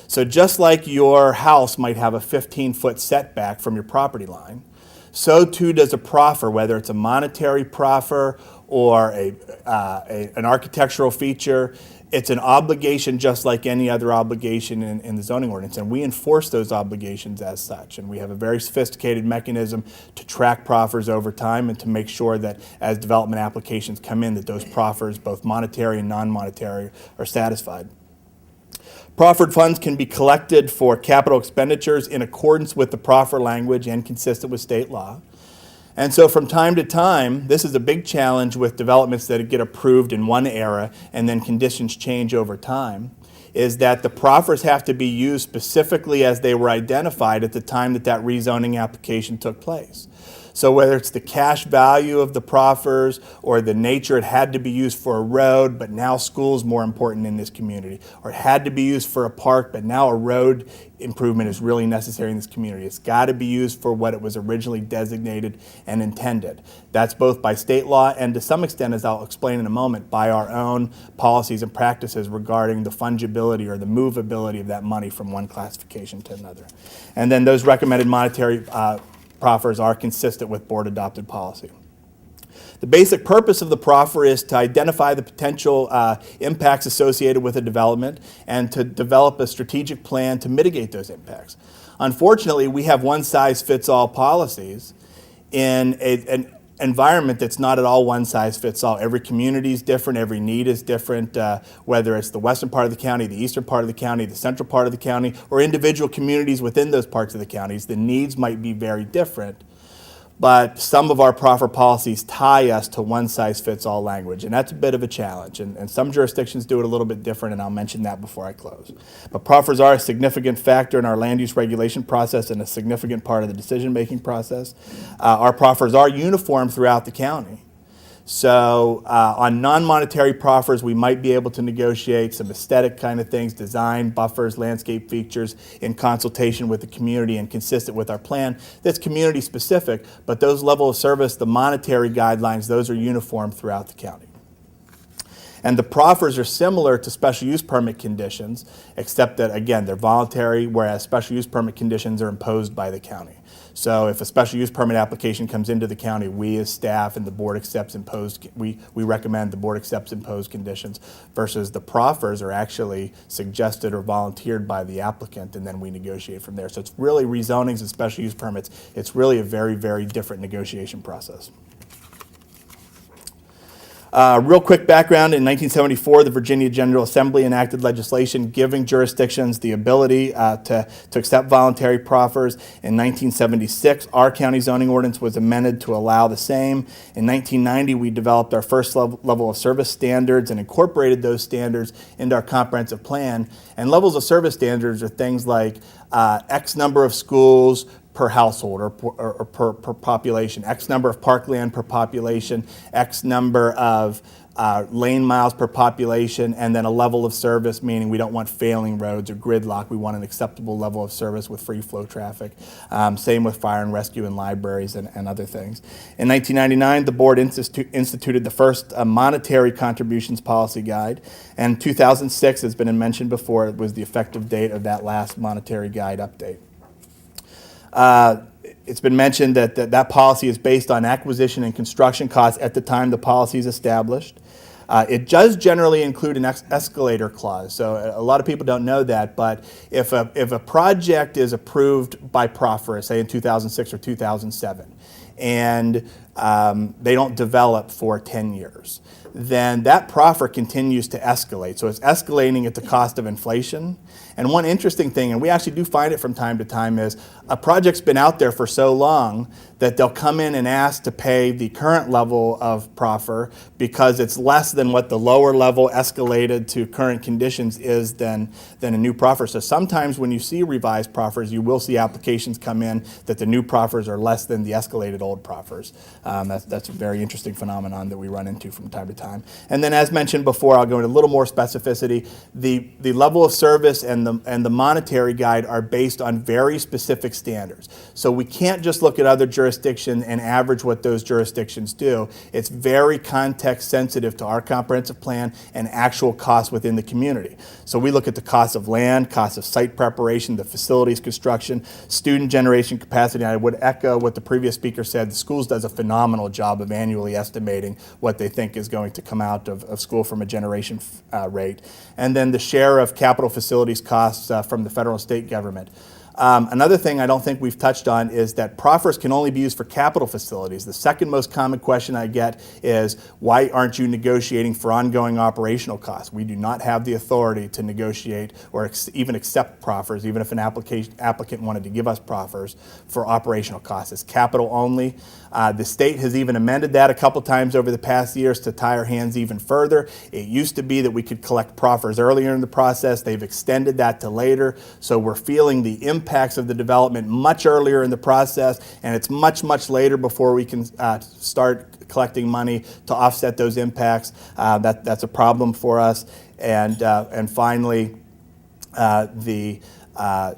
So just like your house might have a 15-foot setback from your property line, so too does a proffer, whether it's a monetary proffer or an architectural feature. It's an obligation just like any other obligation in the zoning ordinance, and we enforce those obligations as such. And we have a very sophisticated mechanism to track proffers over time and to make sure that as development applications come in, that those proffers, both monetary and non-monetary, are satisfied. Proffered funds can be collected for capital expenditures in accordance with the proffer language and consistent with state law. And so from time to time, this is a big challenge with developments that get approved in one era and then conditions change over time, is that the proffers have to be used specifically as they were identified at the time that that rezoning application took place. So whether it's the cash value of the proffers or the nature it had to be used for a road, but now school's more important in this community, or it had to be used for a park, but now a road improvement is really necessary in this community. It's got to be used for what it was originally designated and intended. That's both by state law and to some extent, as I'll explain in a moment, by our own policies and practices regarding the fungibility or the movability of that money from one classification to another. And then those recommended monetary proffers are consistent with board-adopted policy. The basic purpose of the proffer is to identify the potential impacts associated with a development and to develop a strategic plan to mitigate those impacts. Unfortunately, we have one-size-fits-all policies in an environment that's not at all one-size-fits-all. Every community is different, every need is different, whether it's the western part of the county, the eastern part of the county, the central part of the county, or individual communities within those parts of the counties. The needs might be very different, but some of our proffer policies tie us to one-size-fits-all language, and that's a bit of a challenge, and some jurisdictions do it a little bit different, and I'll mention that before I close. But proffers are a significant factor in our land use regulation process and a significant part of the decision-making process. Our proffers are uniform throughout the county. So on non-monetary proffers, we might be able to negotiate some aesthetic kind of things, design, buffers, landscape features in consultation with the community and consistent with our plan. That's community specific, but those level of service, the monetary guidelines, those are uniform throughout the county. And the proffers are similar to special use permit conditions, except that, again, they're voluntary, whereas special use permit conditions are imposed by the county. So if a special use permit application comes into the county, we as staff and the board accepts imposed, we recommend the board accepts imposed conditions, versus the proffers are actually suggested or volunteered by the applicant, and then we negotiate from there. So it's really rezonings and special use permits. It's really a very, very different negotiation process. Real quick background, in 1974, the Virginia General Assembly enacted legislation giving jurisdictions the ability to accept voluntary proffers. In 1976, our county zoning ordinance was amended to allow the same. In 1990, we developed our first level of service standards and incorporated those standards into our comprehensive plan. And levels of service standards are things like X number of schools per household or per population, X number of parkland per population, X number of lane miles per population, and then a level of service, meaning we don't want failing roads or gridlock. We want an acceptable level of service with free flow traffic. Same with fire and rescue and libraries and other things. In 1999, the board instituted the first monetary contributions policy guide, and 2006, has been mentioned before, it was the effective date of that last monetary guide update. It's been mentioned that that policy is based on acquisition and construction costs at the time the policy is established. It does generally include an escalator clause, so a lot of people don't know that, but if a project is approved by proffer, say in 2006 or 2007, and they don't develop for 10 years, then that proffer continues to escalate. So it's escalating at the cost of inflation. And one interesting thing, and we actually do find it from time to time, is a project's been out there for so long that they'll come in and ask to pay the current level of proffer because it's less than what the lower level escalated to current conditions is than a new proffer. So sometimes when you see revised proffers, you will see applications come in that the new proffers are less than the escalated old proffers. That's a very interesting phenomenon that we run into from time to time. And then as mentioned before, I'll go into a little more specificity. The level of service and the monetary guide are based on very specific standards. So we can't just look at other jurisdictions and average what those jurisdictions do. It's very context sensitive to our comprehensive plan and actual costs within the community. So we look at the cost of land, cost of site preparation, the facilities construction, student generation capacity. And I would echo what the previous speaker said. The schools does a phenomenal job of annually estimating what they think is going to come out of school from a generation rate. And then the share of capital facilities costs from the federal and state government. Another thing I don't think we've touched on is that proffers can only be used for capital facilities. The second most common question I get is, why aren't you negotiating for ongoing operational costs? We do not have the authority to negotiate or even accept proffers, even if an applicant wanted to give us proffers for operational costs. It's capital only. The state has even amended that a couple times over the past years to tie our hands even further. It used to be that we could collect proffers earlier in the process. They've extended that to later. So we're feeling the impacts of the development much earlier in the process, and it's much, much later before we can start collecting money to offset those impacts. That's a problem for us. And finally, the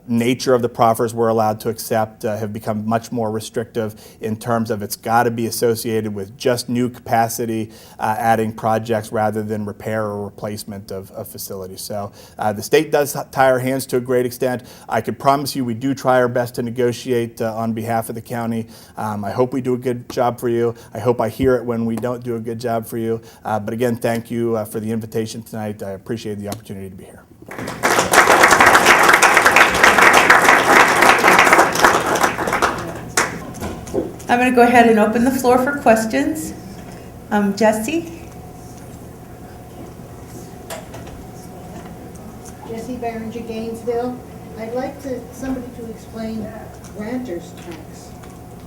nature of the proffers we're allowed to accept have become much more restrictive in terms of it's got to be associated with just new capacity, adding projects rather than repair or replacement of facilities. So the state does tie our hands to a great extent. I can promise you we do try our best to negotiate on behalf of the county. I hope we do a good job for you. I hope I hear it when we don't do a good job for you. But again, thank you for the invitation tonight. I appreciate the opportunity to be here. I'm going to go ahead and open the floor for questions. Jesse? Jesse Barringer, Gainesville. I'd like somebody to explain grantor's tax.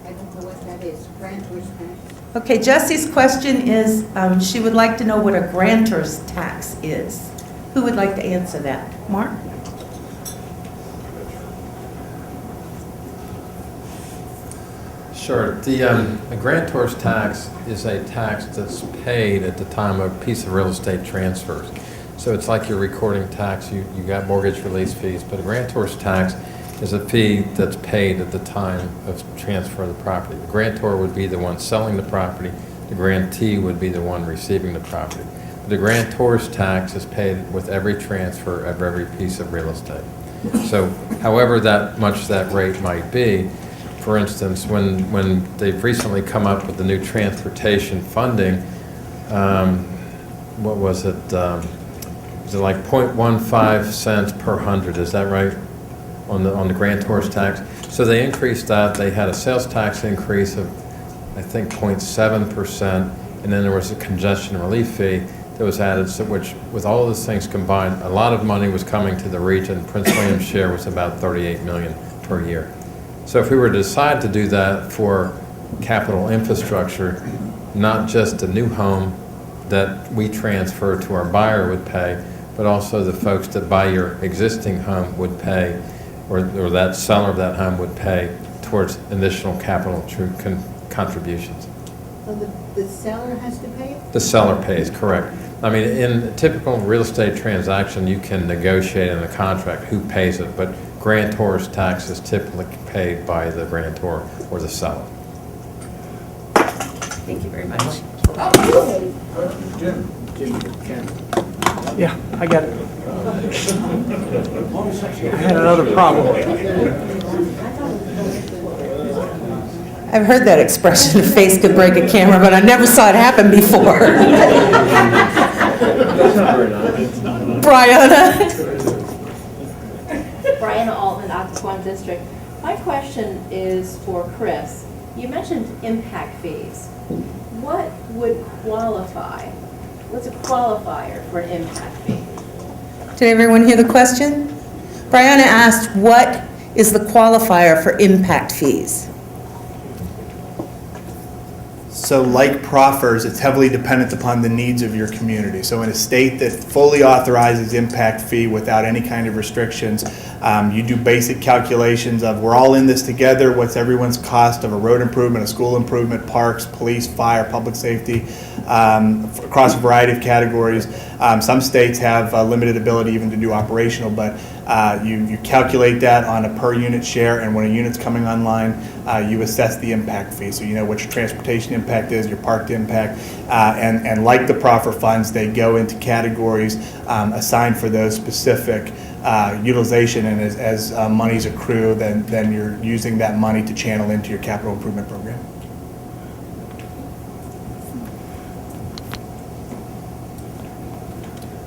I don't know what that is, grantor's tax. Okay, Jesse's question is, she would like to know what a grantor's tax is. Who would like to answer that? Mark? Sure. A grantor's tax is a tax that's paid at the time a piece of real estate transfers. So it's like your recording tax, you got mortgage release fees, but a grantor's tax is a fee that's paid at the time of transfer of the property. The grantor would be the one selling the property, the grantee would be the one receiving the property. The grantor's tax is paid with every transfer of every piece of real estate. So however much that rate might be, for instance, when they've recently come up with the new transportation funding, what was it? Was it like 0.15 cents per hundred? Is that right? On the grantor's tax. So they increased that. They had a sales tax increase of, I think, 0.7%, and then there was a congestion relief fee that was added. So which, with all of those things combined, a lot of money was coming to the region. Prince William's share was about $38 million per year. So if we were to decide to do that for capital infrastructure, not just a new home that we transfer to our buyer would pay, but also the folks that buy your existing home would pay, or that seller of that home would pay towards additional capital contributions. So the seller has to pay it? The seller pays, correct. I mean, in a typical real estate transaction, you can negotiate in a contract who pays it, but grantor's tax is typically paid by the grantor or the seller. Thank you very much. Yeah, I got it. I had another problem. I've heard that expression, a face could break a camera, but I never saw it happen before. Brianna? Brianna Altman, Occoquan District. My question is for Chris. You mentioned impact fees. What would qualify? What's a qualifier for an impact fee? Did everyone hear the question? Brianna asked, what is the qualifier for impact fees? So like proffers, it's heavily dependent upon the needs of your community. So in a state that fully authorizes impact fee without any kind of restrictions, you do basic calculations of we're all in this together, what's everyone's cost of a road improvement, a school improvement, parks, police, fire, public safety, across a variety of categories. Some states have limited ability even to do operational, but you calculate that on a per unit share, and when a unit's coming online, you assess the impact fee. So you know what your transportation impact is, your parked impact, and like the proffer funds, they go into categories assigned for those specific utilization, and as monies accrue, then you're using that money to channel into your capital improvement program.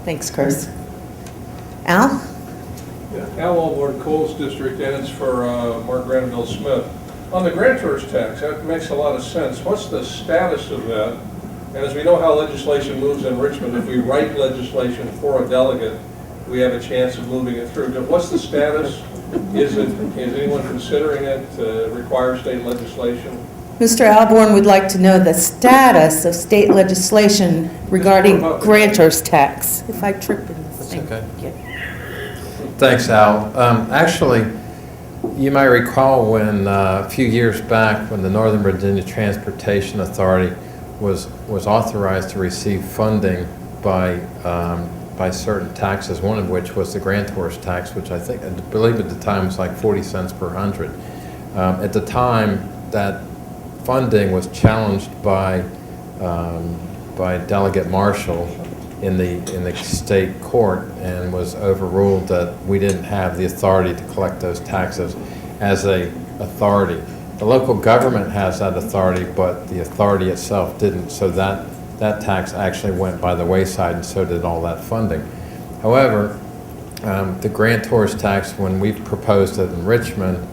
Thanks, Chris. Al? Yeah. Al Ward Coles District, and it's for Mark Granville Smith. On the grantor's tax, that makes a lot of sense. What's the status of that? And as we know how legislation moves in Richmond, if we write legislation for a delegate, we have a chance of moving it through. What's the status? Is anyone considering it require state legislation? Mr. Alborn would like to know the status of state legislation regarding grantor's tax. If I trip in this thing. okay. Yeah. Thanks, Al. Actually, you might recall when a few years back when the Northern Virginia Transportation Authority was authorized to receive funding by certain taxes, one of which was the grantor's tax, which I believe at the time was like 40 cents per hundred. At the time, that funding was challenged by Delegate Marshall in the state court and was overruled that we didn't have the authority to collect those taxes as a authority. The local government has that authority, but the authority itself didn't, so that tax actually went by the wayside, and so did all that funding. However, the grantor's tax, when we proposed it in Richmond,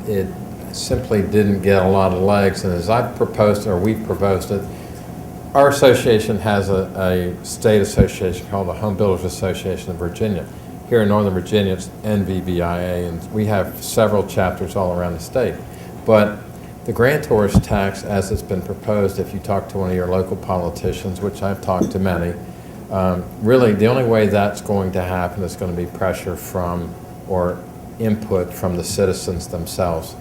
it simply didn't get a lot of legs, and as I've proposed, or we've proposed it, our association has a state association called the Home Builders Association of Virginia. Here in Northern Virginia, it's NVBIA, and we have several chapters all around the state. But the grantor's tax, as it's been proposed, if you talk to one of your local politicians, which I've talked to many, really the only way that's going to happen is going to be pressure from or input from the citizens themselves.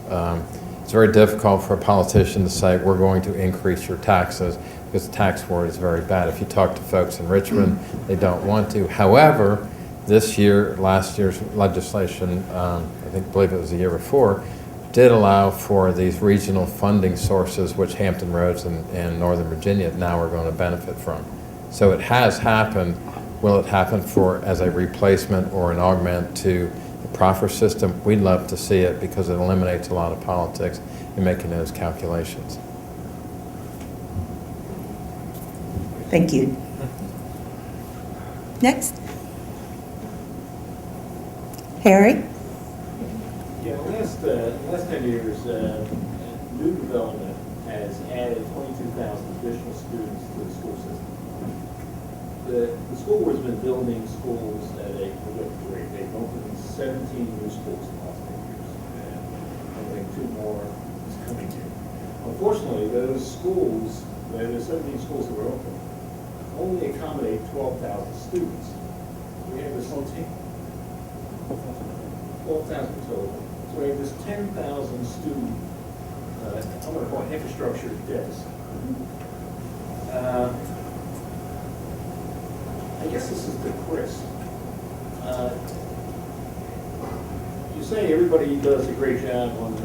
It's very difficult for a politician to say, we're going to increase your taxes, because the tax word is very bad. If you talk to folks in Richmond, they don't want to. However, last year's legislation, I believe it was the year before, did allow for these regional funding sources, which Hampton Roads and Northern Virginia now are going to benefit from. So it has happened. Will it happen as a replacement or an augment to the proffer system? We'd love to see it because it eliminates a lot of politics in making those calculations. Thank you. Next. Harry? Yeah, last 10 years, new development has added 22,000 additional students to the school system. The school board's been building schools at a prolific rate. They've opened 17 new schools in the last 10 years, and I think 2 more is coming here. Unfortunately, those schools, the 17 schools that were open, only accommodate 12,000 students. We have this 12,000 total. So we have this 10,000 student, I'm going to call it infrastructure deficit. I guess this is to Chris. You say everybody does a great job in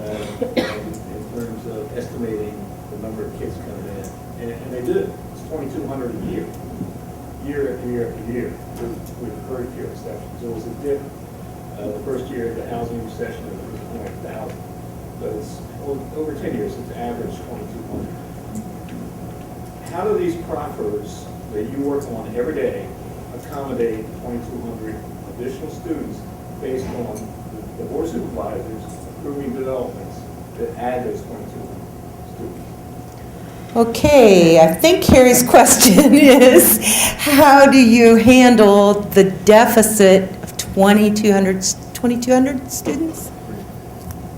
terms of estimating the number of kids coming in, and they do. It's 2,200 a year after year after year, with very few exceptions. There was a dip the first year of the housing recession, it was 20,000. But it's over 10 years, it's averaged 2,200. How do these proffers that you work on every day accommodate 2,200 additional students based on the board of supervisors approving developments that add those 2,200 students? Okay, I think Harry's question is, how do you handle the deficit of 2,200 students?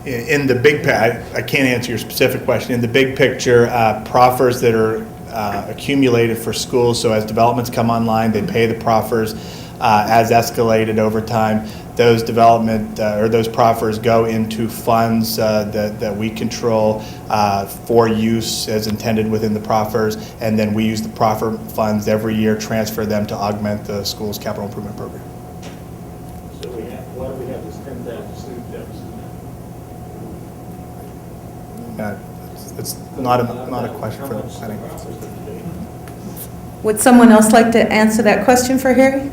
In the big, I can't answer your specific question. In the big picture, proffers that are accumulated for schools, so as developments come online, they pay the proffers as escalated over time. Those development or those proffers go into funds that we control for use as intended within the proffers, and then we use the proffer funds every year, transfer them to augment the school's capital improvement program. So why do we have this 10,000 student deficit? It's not a question for the planning. Would someone else like to answer that question for Harry?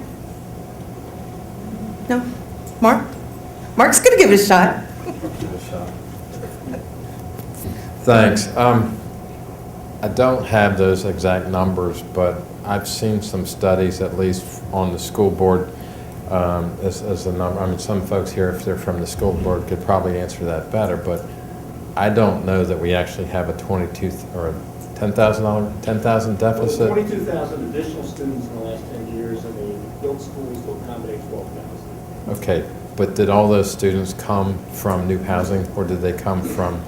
No? Mark? Mark's going to give it a shot. Thanks. I don't have those exact numbers, but I've seen some studies, at least on the school board, as a number. I mean, some folks here, if they're from the school board, could probably answer that better, but I don't know that we actually have a 22 or a $10,000 deficit. 22,000 additional students in the last 10 years, and they built schools to accommodate 12,000. Okay, but did all those students come from new housing, or did they come from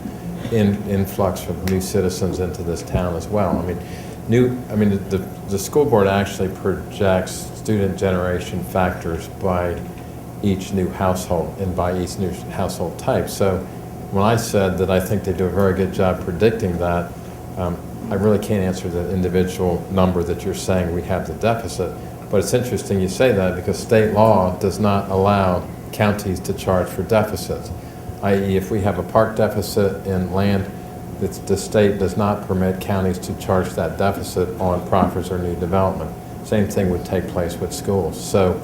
influx of new citizens into this town as well? I mean, the school board actually projects student generation factors by each new household and by each new household type. So when I said that I think they do a very good job predicting that, I really can't answer the individual number that you're saying we have the deficit. But it's interesting you say that, because state law does not allow counties to charge for deficits. I.e., if we have a park deficit in land, the state does not permit counties to charge that deficit on proffers or new development. Same thing would take place with schools. So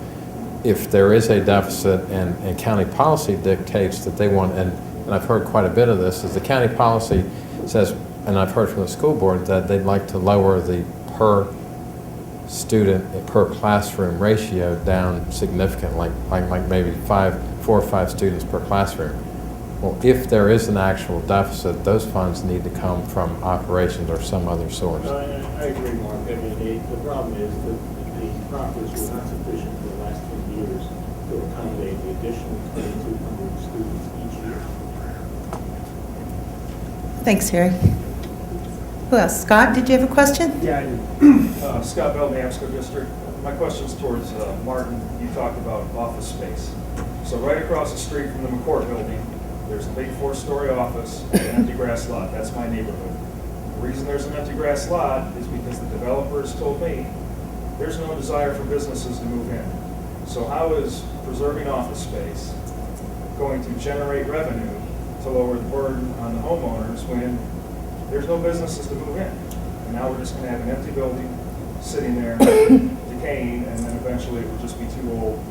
if there is a deficit and county policy dictates that they want, and I've heard quite a bit of this, is the county policy says, and I've heard from the school board, that they'd like to lower the per student, per classroom ratio down significantly, like maybe 4 or 5 students per classroom. Well, if there is an actual deficit, those funds need to come from operations or some other source. I agree, Mark. I mean, the problem is that the proffers were not sufficient for the last 10 years to accommodate the additional 2,200 students each year. Thanks, Harry. Who else? Scott, did you have a question? Yeah, I did. Scott Bell, Amsco District. My question's towards Martin. You talked about office space. So right across the street from the McCourt building, there's a big 4-story office, an empty grass lot. That's my neighborhood. The reason there's an empty grass lot is because the developers told me there's no desire for businesses to move in. So how is preserving office space going to generate revenue to lower the burden on the homeowners when there's no businesses to move in? And now we're just going to have an empty building sitting there, decaying, and then eventually it will just be too old.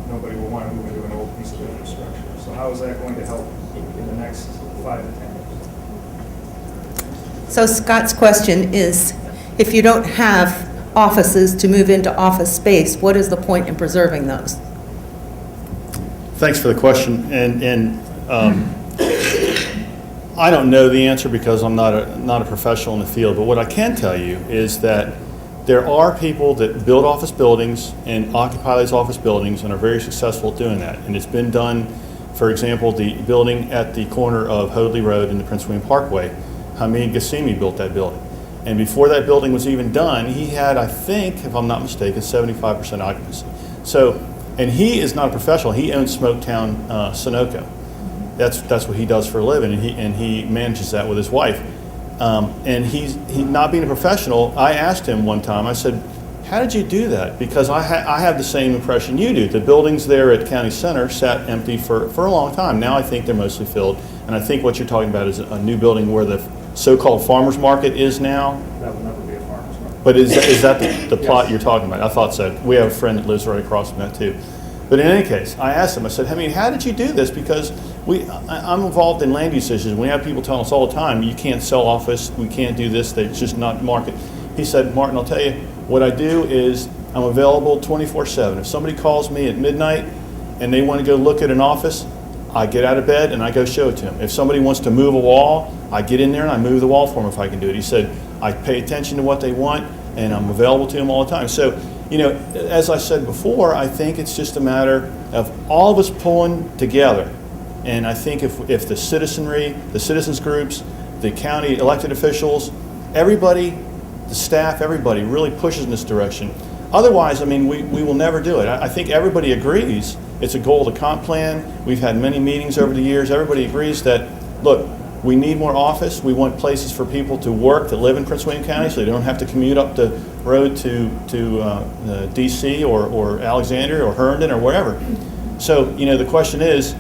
Nobody will want to move into an old piece of infrastructure. So how is that going to help in the next 5 to 10 years? So Scott's question is, if you don't have offices to move into office space, what is the point in preserving those? Thanks for the question, and I don't know the answer because I'm not a professional in the field, but what I can tell you is that there are people that build office buildings and occupy those office buildings and are very successful at doing that. And it's been done, for example, the building at the corner of Hoadley Road and the Prince William Parkway. Hamid Ghassemi built that building. And before that building was even done, he had, I think, if I'm not mistaken, 75% occupancy. So, and he is not a professional. He owns Smoketown Sunoco. That's what he does for a living, and he manages that with his wife. And he not being a professional, I asked him one time, I said, how did you do that? Because I have the same impression you do. The buildings there at County Center sat empty for a long time. Now I think they're mostly filled. And I think what you're talking about is a new building where the so-called farmer's market is now. That will never be a farmer's market. But is that the plot you're talking about? I thought so. We have a friend that lives right across from that too. But in any case, I asked him, I said, how did you do this? Because I'm involved in land use issues. We have people telling us all the time, you can't sell office, we can't do this, it's just not market. He said, Martin, I'll tell you, what I do is I'm available 24/7. If somebody calls me at midnight and they want to go look at an office, I get out of bed and I go show it to them. If somebody wants to move a wall, I get in there and I move the wall for them if I can do it. He said, I pay attention to what they want and I'm available to them all the time. So, you know, as I said before, I think it's just a matter of all of us pulling together. And I think if the citizenry, the citizens groups, the county elected officials, everybody, the staff, everybody really pushes in this direction. Otherwise, I mean, we will never do it. I think everybody agrees it's a goal of the comp plan. We've had many meetings over the years. Everybody agrees that, look, we need more office. We want places for people to work that live in Prince William County so they don't have to commute up the road to DC or Alexandria or Herndon or wherever. So, you know, the question is,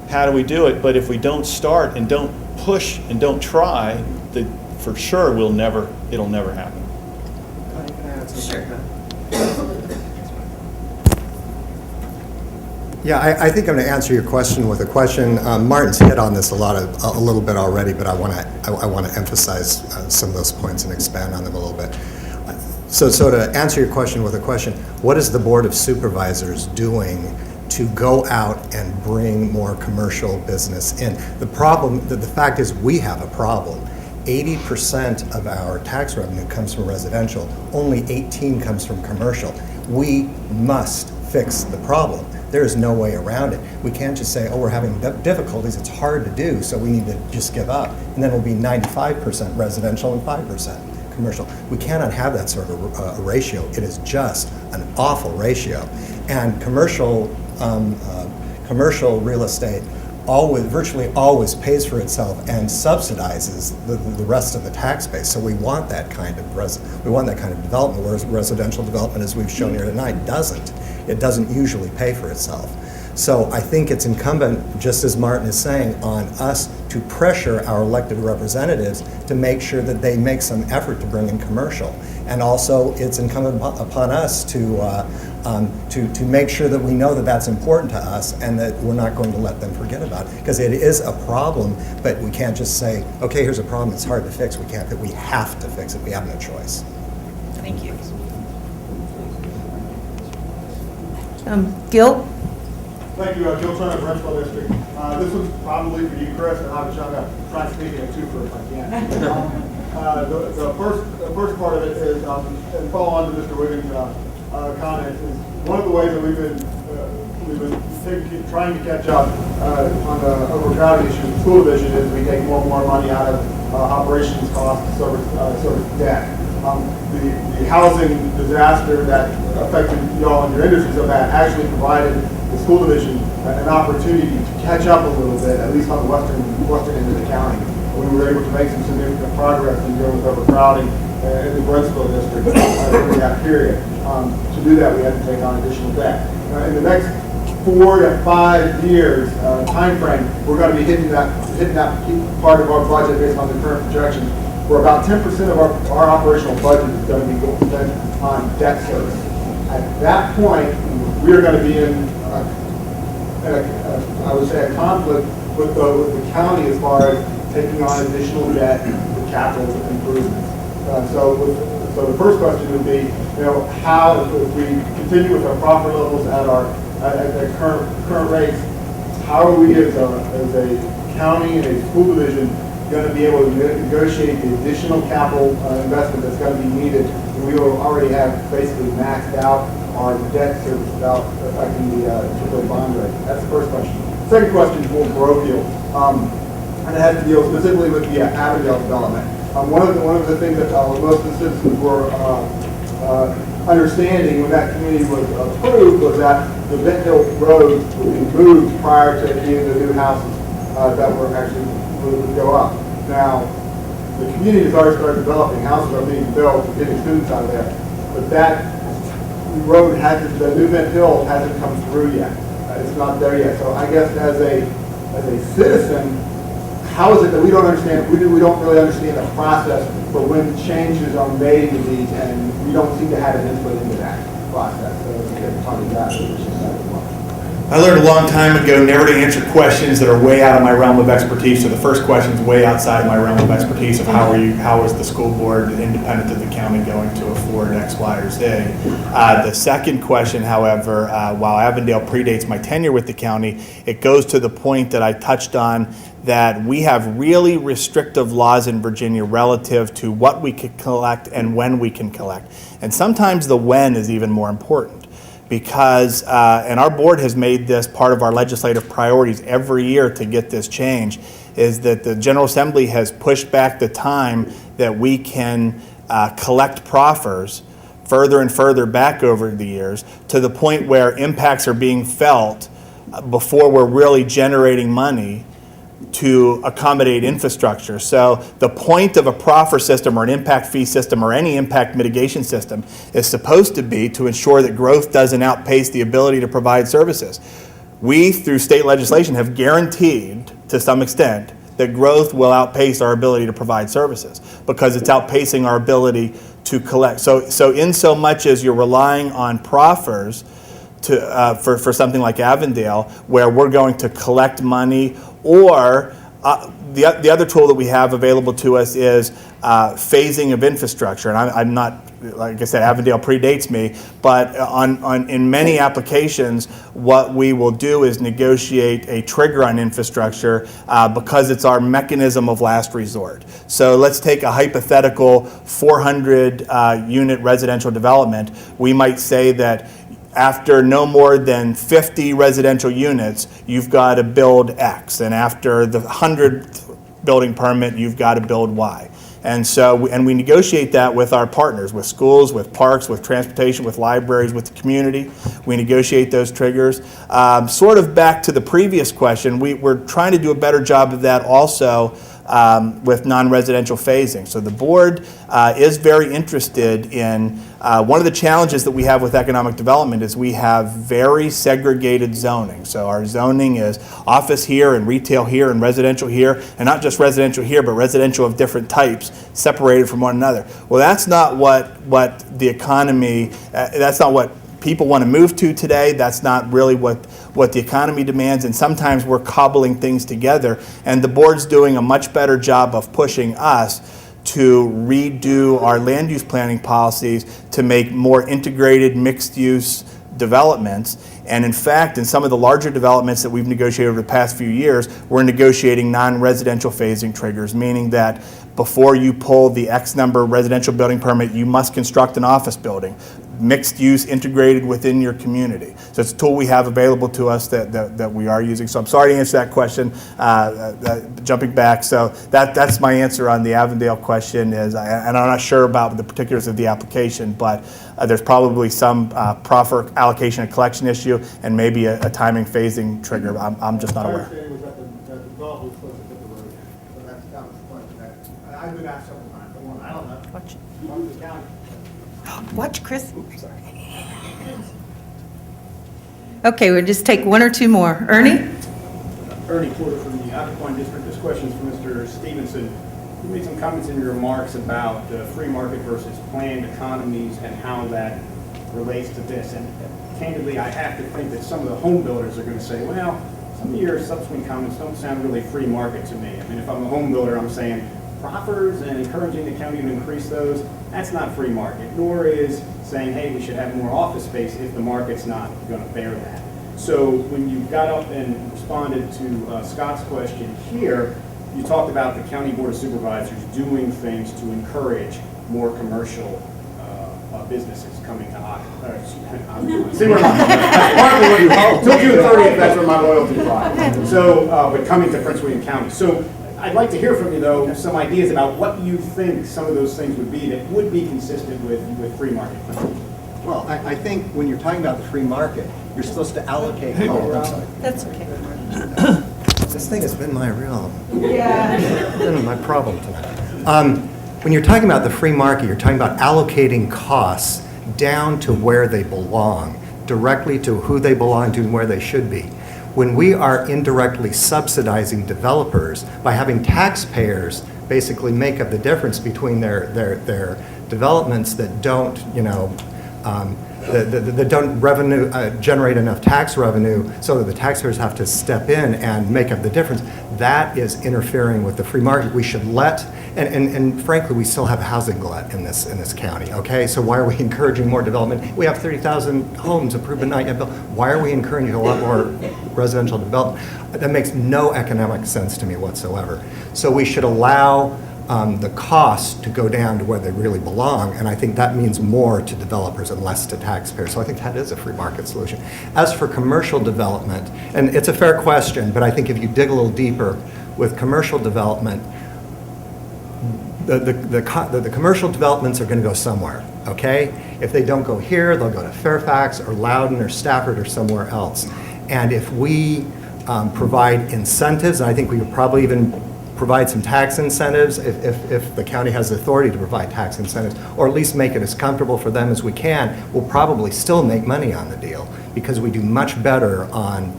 how do we do it? But if we don't start and don't push and don't try, for sure it'll never happen. Sure. Yeah, I think I'm going to answer your question with a question. Martin's hit on this a little bit already, but I want to emphasize some of those points and expand on them a little bit. So to answer your question with a question, what is the Board of Supervisors doing to go out and bring more commercial business in. The fact is, we have a problem. 80% of our tax revenue comes from residential, only 18 comes from commercial. We must fix the problem. There is no way around it. We can't just say, oh, we're having difficulties, it's hard to do, so we need to just give up. And then it'll be 95% residential and 5% commercial. We cannot have that sort of ratio. It is just an awful ratio. And commercial real estate virtually always pays for itself and subsidizes the rest of the tax base. So we want that kind of development, whereas residential development, as we've shown here tonight, doesn't. It doesn't usually pay for itself. So I think it's incumbent, just as Martin is saying, on us to pressure our elected representatives to make sure that they make some effort to bring in commercial. And also, it's incumbent upon us to make sure that we know that that's important to us and that we're not going to let them forget about it. Because it is a problem, but we can't just say, okay, here's a problem, it's hard to fix. We have to fix it. We have no choice. Thank you. Gil? Thank you, Gil Turner, Brentsville District. This one's probably for you, Chris, and I'm trying to sneak in a twofer if I can. The first part of it is, and follow on to Mr. Wiggins' comments, is one of the ways that we've been trying to catch up on the overcrowding issue in the school division is we take more and more money out of operations costs to service debt. The housing disaster that affected y'all and your industry so bad actually provided the school division an opportunity to catch up a little bit, at least on the western end of the county. We were able to make some significant progress in dealing with overcrowding in the Brentsville district during that period. To do that, we had to take on additional debt. In the next 4 to 5 years time frame, we're going to be hitting that part of our budget based on the current projections, where about 10% of our operational budget is going to be spent on debt service. At that point, we are going to be in, I would say, a conflict with the county as far as taking on additional debt for capital improvements. So the first question would be, how, if we continue with our profit levels at current rates, how are we as a county and a school division going to be able to negotiate the additional capital investment that's going to be needed when we will already have basically maxed out our debt service without affecting the AAA bond rate? That's the first question. Second question is more parochial, and it has to deal specifically with the Avondale development. One of the things that most of the citizens were understanding when that community was approved was that the Bent Hill Road would be moved prior to any of the new houses that were actually would go up. Now, the community has already started developing, houses are being built, getting students out of there, but that road the new Bent Hill hasn't come through yet. It's not there yet. So I guess as a citizen, how is it that we don't understand, we don't really understand the process for when changes are made to these, and we don't seem to have an input into that process. So we can talk about that. I learned a long time ago never to answer questions that are way out of my realm of expertise. So the first question is way outside of my realm of expertise of how is the school board independent of the county going to afford X, Y, or Z. The second question, however, while Avondale predates my tenure with the county, it goes to the point that I touched on, that we have really restrictive laws in Virginia relative to what we can collect and when we can collect. And sometimes the when is even more important. Because, and our board has made this part of our legislative priorities every year to get this change, is that the General Assembly has pushed back the time that we can collect proffers further and further back over the years, to the point where impacts are being felt before we're really generating money to accommodate infrastructure. So the point of a proffer system or an impact fee system or any impact mitigation system is supposed to be to ensure that growth doesn't outpace the ability to provide services. We, through state legislation, have guaranteed, to some extent, that growth will outpace our ability to provide services because it's outpacing our ability to collect. So in so much as you're relying on proffers for something like Avondale, where we're going to collect money or The other tool that we have available to us is phasing of infrastructure. And I'm not, like I said, Avondale predates me, but in many applications, what we will do is negotiate a trigger on infrastructure because it's our mechanism of last resort. So let's take a hypothetical 400 unit residential development. We might say that after no more than 50 residential units, you've got to build X, and after the 100th building permit, you've got to build Y. And so, we negotiate that with our partners, with schools, with parks, with transportation, with libraries, with the community. We negotiate those triggers. Sort of back to the previous question, we're trying to do a better job of that also with non-residential phasing. So the board is very interested in, one of the challenges that we have with economic development is we have very segregated zoning. So our zoning is office here and retail here and residential here, and not just residential here, but residential of different types separated from one another. Well, that's not what the economy, that's not what people want to move to today. That's not really what the economy demands, and sometimes we're cobbling things together, and the board's doing a much better job of pushing us to redo our land use planning policies to make more integrated mixed-use developments. And in fact, in some of the larger developments that we've negotiated over the past few years, we're negotiating non-residential phasing triggers, meaning that before you pull the X number residential building permit, you must construct an office building, mixed use integrated within your community. So it's a tool we have available to us that we are using. So I'm sorry to answer that question, jumping back. So that's my answer on the Avondale question is, and I'm not sure about the particulars of the application, but there's probably some proffer allocation and collection issue and maybe a timing phasing trigger. I'm just not aware. My understanding was that the developer was supposed to put the road in. So that was the question. I've been asked several times. I don't know. Watch. Mark the county. Watch, Chris. Okay, we'll just take one or two more. Ernie? Ernie Porter from the Occoquan District. This question is for Mr. Stevenson. You made some comments in your remarks about free market versus planned economies and how that relates to this. And candidly, I have to think that some of the home builders are going to say, well, some of your subsequent comments don't sound really free market to me. I mean, if I'm a home builder, I'm saying proffers and encouraging the county to increase those, that's not free market, nor is saying, hey, we should have more office space if the market's not going to bear that. So when you got up and responded to Scott's question here, you talked about the County Board of Supervisors doing things to encourage more commercial businesses coming to Occoquan. See where I'm till June 30th, that's where my loyalty lies. So, but coming to Prince William County. So I'd like to hear from you, though, some ideas about what you think some of those things would be that would be consistent with free market. Well, I think when you're talking about the free market, you're supposed to allocate. That's okay. This thing has been my real, Yeah. been my problem tonight. When you're talking about the free market, you're talking about allocating costs down to where they belong, directly to who they belong to and where they should be. When we are indirectly subsidizing developers by having taxpayers basically make up the difference between their developments that don't, that don't generate enough tax revenue so that the taxpayers have to step in and make up the difference, that is interfering with the free market. We should let, and frankly, we still have a housing glut in this county, okay? So why are we encouraging more development? We have 30,000 homes approved but not yet built. Why are we encouraging a lot more residential development? That makes no economic sense to me whatsoever. So we should allow the costs to go down to where they really belong, and I think that means more to developers and less to taxpayers. So I think that is a free market solution. As for commercial development, and it's a fair question, but I think if you dig a little deeper with commercial development, the commercial developments are going to go somewhere, okay? If they don't go here, they'll go to Fairfax or Loudoun or Stafford or somewhere else. And if we provide incentives, and I think we would probably even provide some tax incentives if the county has the authority to provide tax incentives, or at least make it as comfortable for them as we can, we'll probably still make money on the deal because we do much better on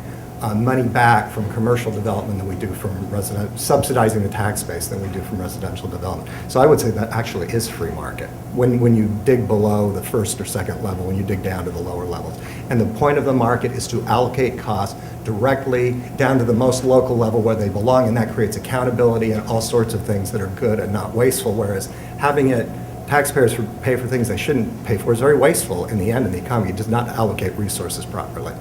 money back from commercial development than we do from subsidizing the tax base than we do from residential development. So I would say that actually is free market when you dig below the first or second level, when you dig down to the lower levels. And the point of the market is to allocate costs directly down to the most local level where they belong, and that creates accountability and all sorts of things that are good and not wasteful, whereas having it taxpayers pay for things they shouldn't pay for is very wasteful in the end in the economy. It does not allocate resources properly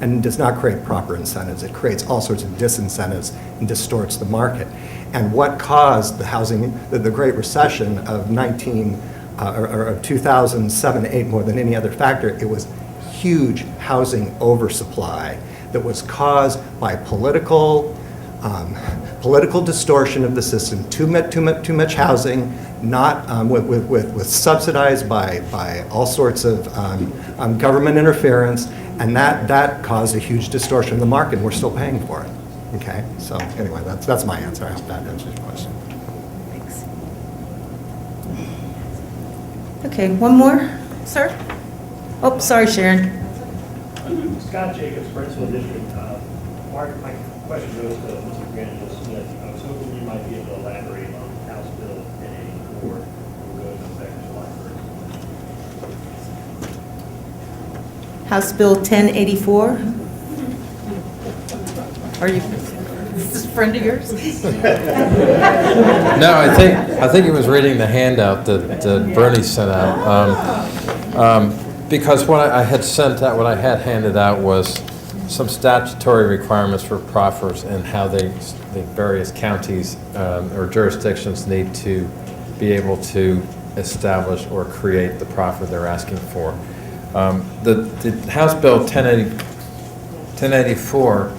and does not create proper incentives. It creates all sorts of disincentives and distorts the market. And what caused the Great Recession of 2007-8 more than any other factor, it was huge housing oversupply that was caused by political distortion of the system, too much housing, not with subsidized by all sorts of government interference, and that caused a huge distortion of the market. And we're still paying for it. Okay, so anyway, that's my answer. I hope that answers your question. Thanks. Okay, one more, sir? Oh, sorry, Sharon. Scott Jacobs, Brentsville District. Mark, my question goes to Mr. Granville Smith. I was hoping you might be able to elaborate on House Bill 1084, which will go into effect July 1st. House Bill 1084. Are you, is this a friend of yours? No, I think he was reading the handout that Bernie sent out. Because what I had handed out was some statutory requirements for proffers and how the various counties or jurisdictions need to be able to establish or create the proffer they're asking for. The House Bill 1084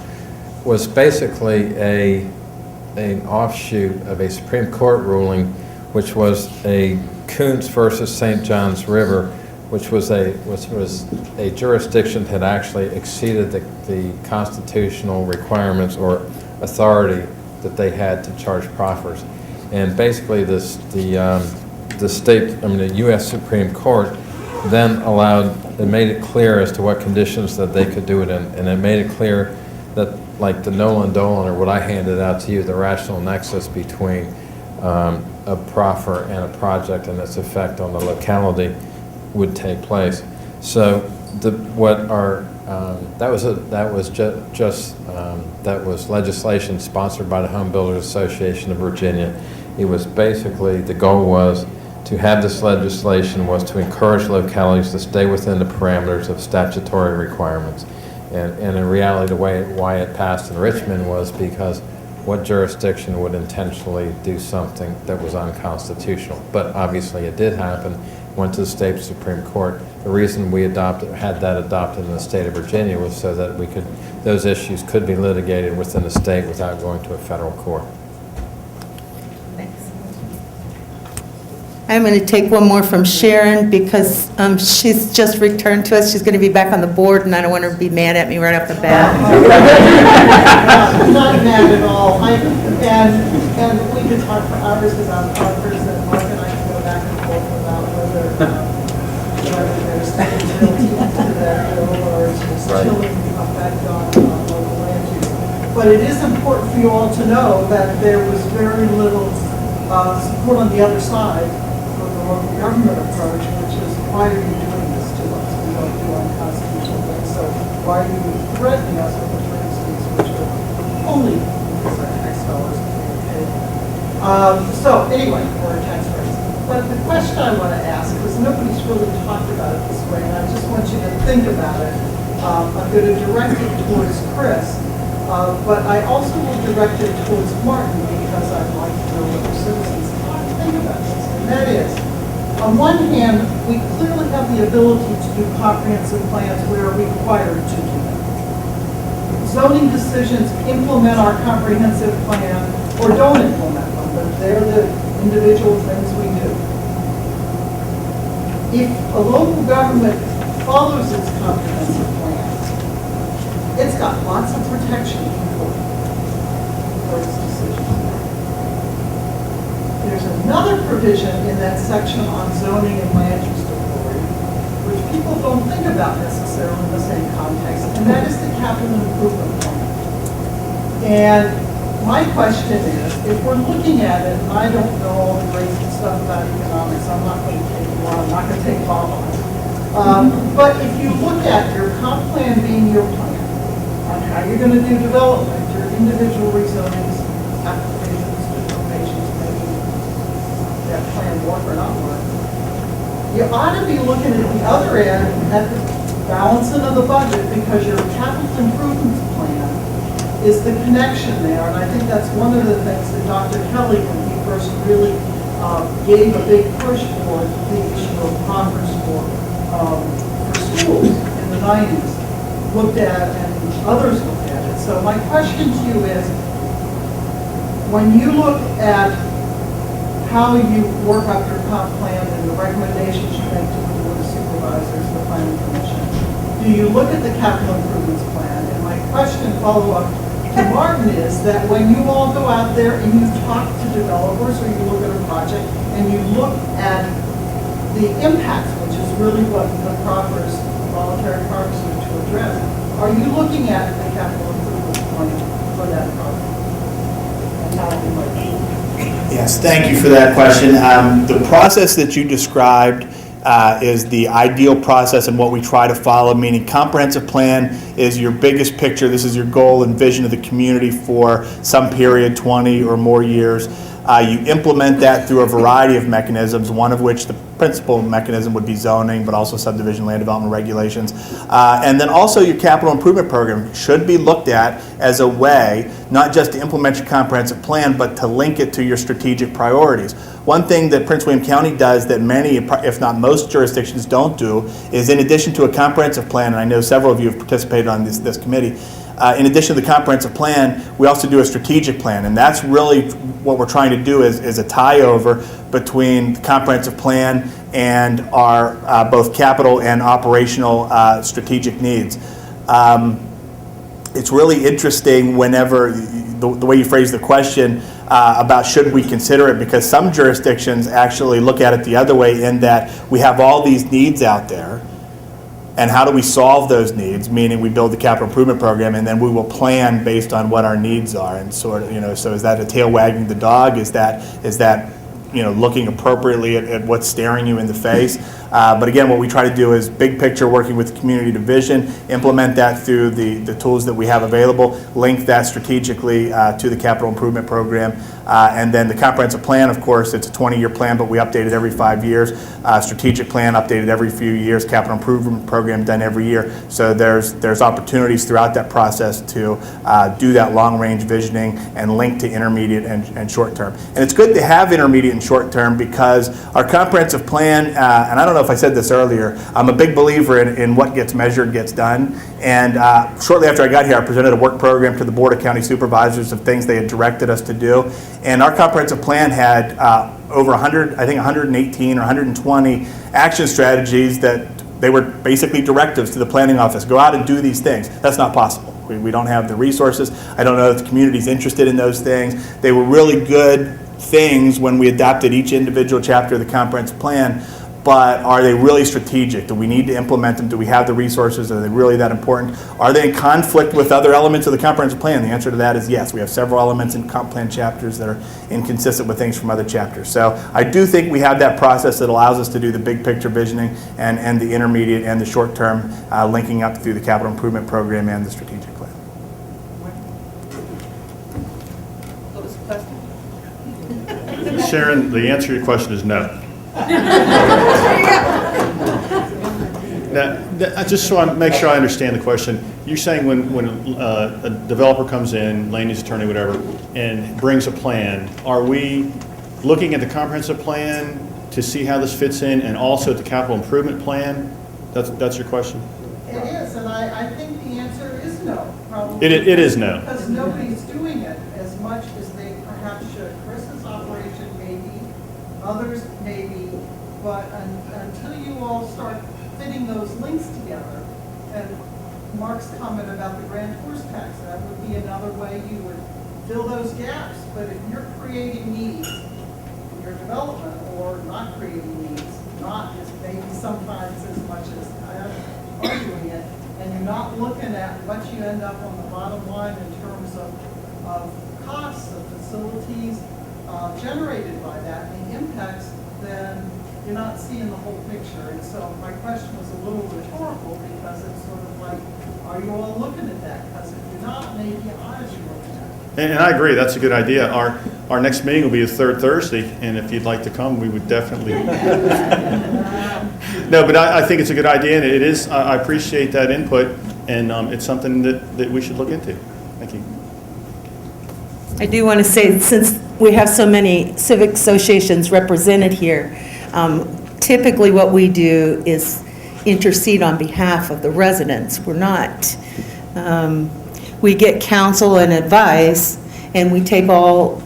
was basically an offshoot of a Supreme Court ruling, which was a Coons versus St. Johns River, which was a jurisdiction that had actually exceeded the constitutional requirements or authority that they had to charge proffers. And basically the U.S. Supreme Court then made it clear as to what conditions that they could do it in, and it made it clear that, like the Nolan Dolan, or what I handed out to you, the rational nexus between a proffer and a project and its effect on the locality would take place. So that was legislation sponsored by the Home Builders Association of Virginia. It was basically, the goal was to have this legislation was to encourage localities to stay within the parameters of statutory requirements. And in reality, why it passed in Richmond was because what jurisdiction would intentionally do something that was unconstitutional? But obviously it did happen, went to the state Supreme Court. The reason we had that adopted in the state of Virginia was so that those issues could be litigated within the state without going to a federal court. I'm going to take one more from Sharon because she's just returned to us. She's going to be back on the board, and I don't want her to be mad at me right off the bat. I'm not mad at all. And we could talk for hours about offers that Mark and I can go back and forth about whether there's utility to that bill or just chilling effect on local land use. But it is important for you all to know that there was very little support on the other side for the local government approach, which is, why are you doing this to us? We don't do unconstitutional things, so why are you threatening us with the train fees, which are only because our tax dollars are being paid? So anyway, we're tax rates. But the question I want to ask, because nobody's really talked about it this way, and I just want you to think about it. I'm going to direct it towards Chris, but I also will direct it towards Martin, because I'd like to know what the citizens think about this. And that is, on one hand, we clearly have the ability to do comprehensive plans. We're required to do them. Zoning decisions implement our comprehensive plan or don't implement them, but they're the individual things we do. If a local government follows its comprehensive plan, it's got lots of protection for its decisions. There's another provision in that section on zoning and land use authority, which people don't think about necessarily in the same context, and that is the capital improvement plan. And my question is, if we're looking at it, and I don't know all the great stuff about economics, I'm not going to take you on, I'm not going to take Bob on. But if you look at your comp plan being your plan, on how you're going to do development, your individual rezonings, applications, determinations, maybe that plan work or not work. You ought to be looking at the other end at the balancing of the budget, because your capital improvements plan is the connection there. And I think that's one of the things that Dr. Kelly, when he first really gave a big push for the issue of Proffers for schools in the 90s, looked at, and others looked at it. So my question to you is, when you look at how you work up your comp plan and the recommendations you make to the Board of Supervisors, the Planning Commission, do you look at the capital improvements plan? And my question, follow-up to Martin, is that when you all go out there and you talk to developers, or you look at a project and you look at the impacts, which is really what the Proffers voluntary parks are to address, are you looking at the capital improvement plan for that project? And how it might be? Yes, thank you for that question. The process that you described is the ideal process and what we try to follow, meaning comprehensive plan is your biggest picture. This is your goal and vision of the community for some period, 20 or more years. You implement that through a variety of mechanisms, one of which the principal mechanism would be zoning, but also subdivision land development regulations. And then also your capital improvement program should be looked at as a way, not just to implement your comprehensive plan, but to link it to your strategic priorities. One thing that Prince William County does that many, if not most jurisdictions don't do, is in addition to a comprehensive plan, and I know several of you have participated on this committee, in addition to the comprehensive plan, we also do a strategic plan, and that's really what we're trying to do is a tie-over between the comprehensive plan and our both capital and operational strategic needs. It's really interesting whenever the way you phrase the question about should we consider it, because some jurisdictions actually look at it the other way, in that we have all these needs out there, and how do we solve those needs, meaning we build the capital improvement program and then we will plan based on what our needs are. And sort of, so is that a tail wagging the dog? Is that looking appropriately at what's staring you in the face? But again, what we try to do is big picture, working with the community division, implement that through the tools that we have available, link that strategically to the capital improvement program. And then the comprehensive plan, of course, it's a 20-year plan, but we update it every 5 years. Strategic plan updated every few years. Capital improvement program done every year. So there's opportunities throughout that process to do that long-range visioning and link to intermediate and short-term. And it's good to have intermediate and short-term, because our comprehensive plan, and I don't know if I said this earlier, I'm a big believer in what gets measured gets done. And shortly after I got here, I presented a work program to the Board of County Supervisors of things they had directed us to do. And our comprehensive plan had over 118 or 120 action strategies that they were basically directives to the planning office. Go out and do these things. That's not possible. We don't have the resources. I don't know if the community's interested in those things. They were really good things when we adopted each individual chapter of the comprehensive plan, but are they really strategic? Do we need to implement them? Do we have the resources? Are they really that important? Are they in conflict with other elements of the comprehensive plan? The answer to that is yes. We have several elements in comp plan chapters that are inconsistent with things from other chapters. So I do think we have that process that allows us to do the big picture visioning and the intermediate and the short term linking up through the capital improvement program and the strategic plan. What was the question? Sharon, the answer to your question is no. Now, just so I make sure I understand the question, you're saying when a developer comes in, land use attorney, whatever, and brings a plan, are we looking at the comprehensive plan to see how this fits in, and also the capital improvement plan? That's your question? It is, and I think the answer is no, probably. It is no. Because nobody's doing it as much as they perhaps should. Chris's operation maybe, others maybe, but until you all start fitting those links together, and Mark's comment about the grand tours tax, that would be another way you would fill those gaps. But if you're creating needs in your development, or not creating needs, not as maybe sometimes as much as arguing it, and you're not looking at what you end up on the bottom line in terms of costs of facilities generated by that, and the impacts, then you're not seeing the whole picture. And so my question was a little rhetorical, because it's sort of like, are you all looking at that? Because if you're not, maybe you ought to be looking at it. And I agree, that's a good idea. Our next meeting will be the third Thursday, and if you'd like to come, we would definitely. No, but I think it's a good idea, and it is, I appreciate that input, and it's something that we should look into. Thank you. I do want to say, since we have so many civic associations represented here, typically what we do is intercede on behalf of the residents. We're not, we get counsel and advice, and we take all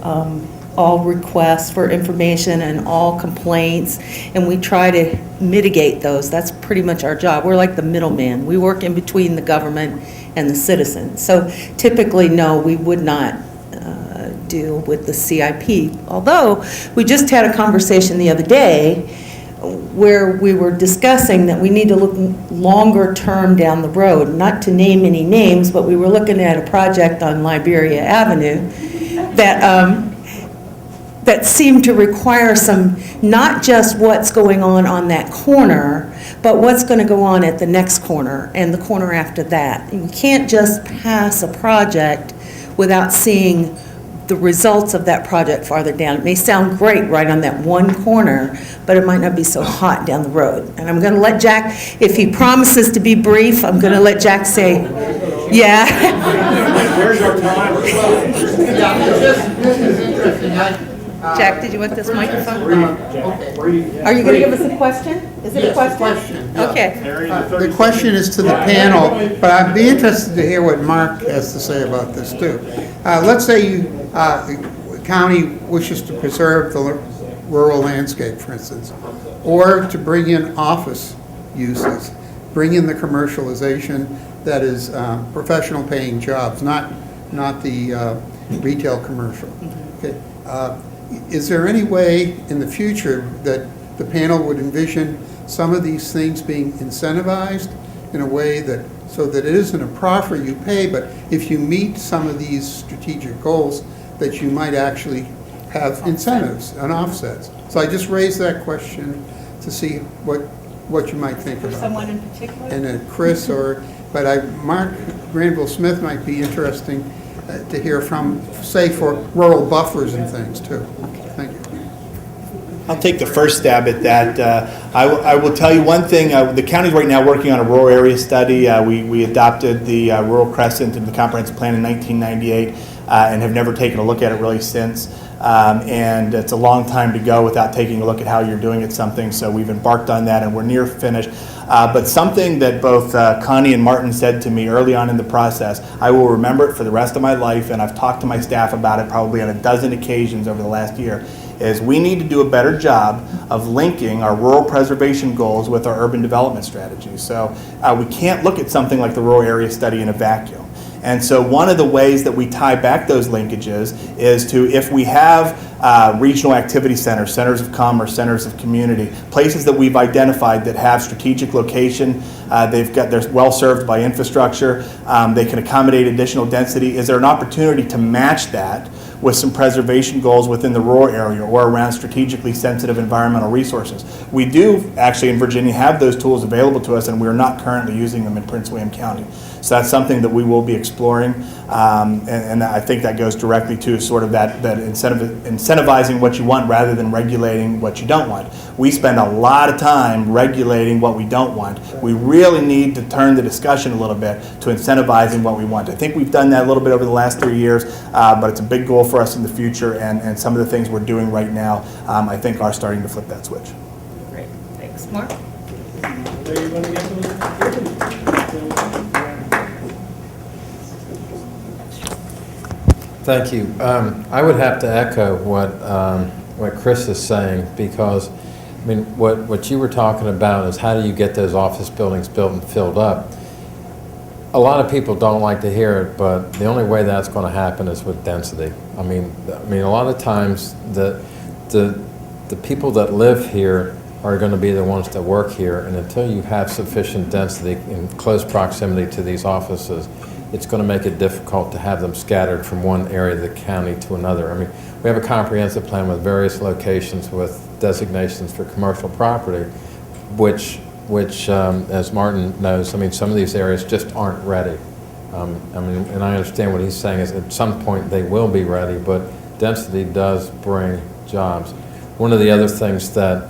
requests for information and all complaints, and we try to mitigate those. That's pretty much our job. We're like the middleman. We work in between the government and the citizens. So typically, no, we would not deal with the CIP. Although, we just had a conversation the other day where we were discussing that we need to look longer term down the road, not to name any names, but we were looking at a project on Liberia Avenue that seemed to require some, not just what's going on that corner, but what's going to go on at the next corner and the corner after that. You can't just pass a project without seeing the results of that project farther down. It may sound great right on that one corner, but it might not be so hot down the road. And I'm going to let Jack, if he promises to be brief, I'm going to let Jack say, yeah. Where's our time? This is interesting. Jack, did you want this microphone? Okay. Are you going to give us a question? Is it a Yes, question? yeah. Okay. The question is to the panel, but I'd be interested to hear what Mark has to say about this too. Let's say the county wishes to preserve the rural landscape, for instance, or to bring in office uses, bring in the commercialization that is professional paying jobs, not the retail commercial. Okay. Is there any way in the future that the panel would envision some of these things being incentivized in a way that, so that it isn't a proffer you pay, but if you meet some of these strategic goals, that you might actually have incentives and offsets? So I just raised that question to see what you might think about. Someone in particular? And then Chris Mark Granville Smith might be interesting to hear from, say, for rural buffers and things too. Thank you. I'll take the first stab at that. I will tell you one thing. The county's right now working on a rural area study. We adopted the Rural Crescent into the comprehensive plan in 1998 and have never taken a look at it really since. And it's a long time to go without taking a look at how you're doing at something. So we've embarked on that and we're near finished. But something that both Connie and Martin said to me early on in the process, I will remember it for the rest of my life, and I've talked to my staff about it probably on a dozen occasions over the last year, is we need to do a better job of linking our rural preservation goals with our urban development strategy. So we can't look at something like the rural area study in a vacuum. And so one of the ways that we tie back those linkages is to, if we have regional activity centers, centers of commerce, centers of community, places that we've identified that have strategic location, they're well served by infrastructure, they can accommodate additional density. Is there an opportunity to match that with some preservation goals within the rural area or around strategically sensitive environmental resources? We do actually in Virginia have those tools available to us, and we're not currently using them in Prince William County. So that's something that we will be exploring, and I think that goes directly to sort of that incentivizing what you want rather than regulating what you don't want. We spend a lot of time regulating what we don't want. We really need to turn the discussion a little bit to incentivizing what we want. I think we've done that a little bit over the last 3 years, but it's a big goal for us in the future, and some of the things we're doing right now, I think are starting to flip that switch. Great, thanks. Mark? Thank you. I would have to echo what Chris is saying, because I mean, what you were talking about is how do you get those office buildings built and filled up. A lot of people don't like to hear it, but the only way that's going to happen is with density. I mean, a lot of times the people that live here are going to be the ones that work here, and until you have sufficient density in close proximity to these offices, it's going to make it difficult to have them scattered from one area of the county to another. I mean, we have a comprehensive plan with various locations with designations for commercial property, which which, as Martin knows, I mean, some of these areas just aren't ready. I mean, and I understand what he's saying is at some point they will be ready, but density does bring jobs. One of the other things that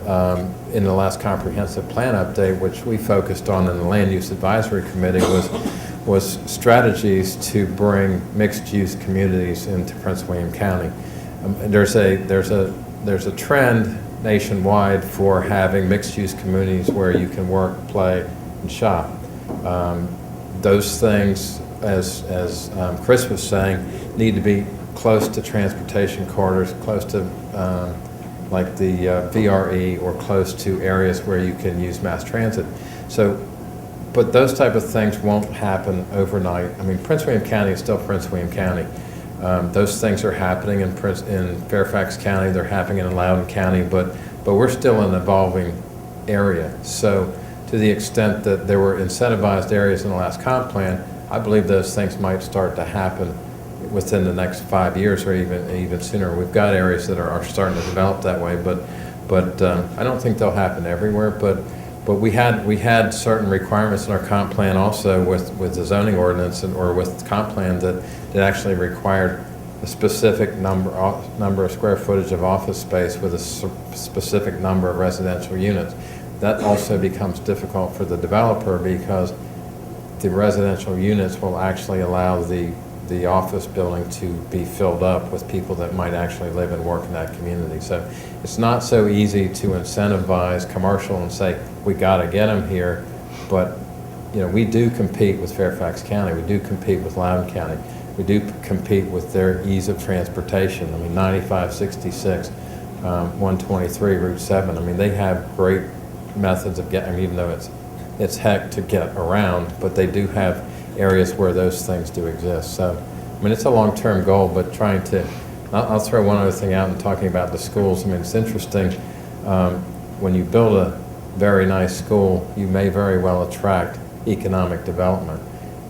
in the last comprehensive plan update, which we focused on in the Land Use Advisory Committee, was strategies to bring mixed-use communities into Prince William County. There's a trend nationwide for having mixed-use communities where you can work, play, and shop. Those things, as Chris was saying, need to be close to transportation corridors, close to like the VRE, or close to areas where you can use mass transit. So, but those type of things won't happen overnight. I mean, Prince William County is still Prince William County. Those things are happening in Fairfax County, they're happening in Loudoun County, but we're still an evolving area. So to the extent that there were incentivized areas in the last comp plan, I believe those things might start to happen within the next 5 years or even sooner. We've got areas that are starting to develop that way, but I don't think they'll happen everywhere. But we had certain requirements in our comp plan also with the zoning ordinance or with comp plan that actually required a specific number of square footage of office space with a specific number of residential units. That also becomes difficult for the developer because the residential units will actually allow the office building to be filled up with people that might actually live and work in that community. So it's not so easy to incentivize commercial and say, we got to get them here, but you know, we do compete with Fairfax County, we do compete with Loudoun County, we do compete with their ease of transportation. I mean, 95, 66, 123, Route 7, I mean, they have great methods of getting, I mean, even though it's heck to get around, but they do have areas where those things do exist. So, I mean, it's a long-term goal, but trying to, I'll throw one other thing out in talking about the schools. I mean, it's interesting, when you build a very nice school, you may very well attract economic development.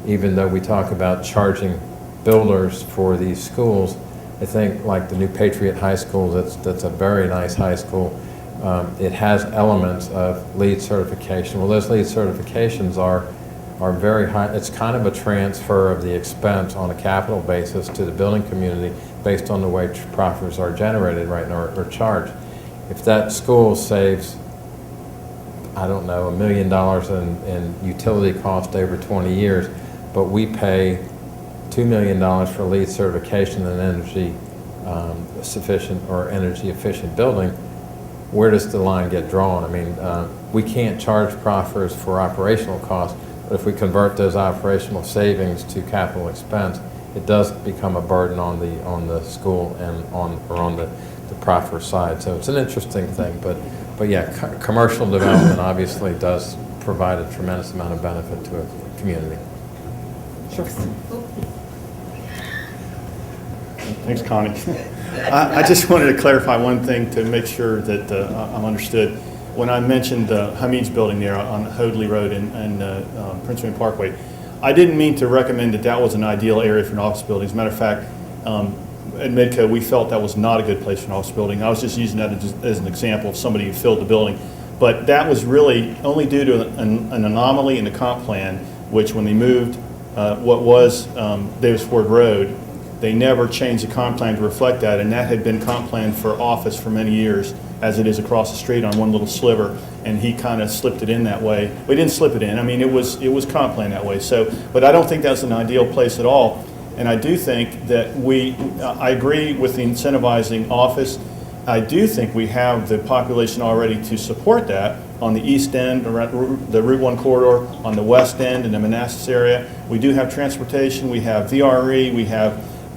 Even though we talk about charging builders for these schools, I think like the new Patriot High School, that's a very nice high school. It has elements of LEED certification. Well, those LEED certifications are very high. It's kind of a transfer of the expense on a capital basis to the building community based on the way proffers are generated right now or charged. If that school saves, I don't know, $1 million in utility cost over 20 years, but we pay $2 million for LEED certification and energy sufficient or energy efficient building, where does the line get drawn? I mean, we can't charge proffers for operational costs, but if we convert those operational savings to capital expense, it does become a burden on the school and on the proffer side. So it's an interesting thing, but yeah, commercial development obviously does provide a tremendous amount of benefit to a community. Sure. Thanks, Connie. I just wanted to clarify one thing to make sure that I'm understood. When I mentioned Hamid's building there on Hoadley Road and Prince William Parkway, I didn't mean to recommend that was an ideal area for an office building. As a matter of fact, at Midco, we felt that was not a good place for an office building. I was just using that as an example of somebody who filled the building. But that was really only due to an anomaly in the comp plan, which when they moved what was Davis Ford Road, they never changed the comp plan to reflect that, and that had been comp plan for office for many years, as it is across the street on one little sliver, and he kind of slipped it in that way. We didn't slip it in. I mean, it was comp plan that way. So, but I don't think that's an ideal place at all. And I do think that I agree with the incentivizing office. I do think we have the population already to support that on the east end, around the Route 1 corridor, on the west end in the Manassas area. We do have transportation. We have VRE.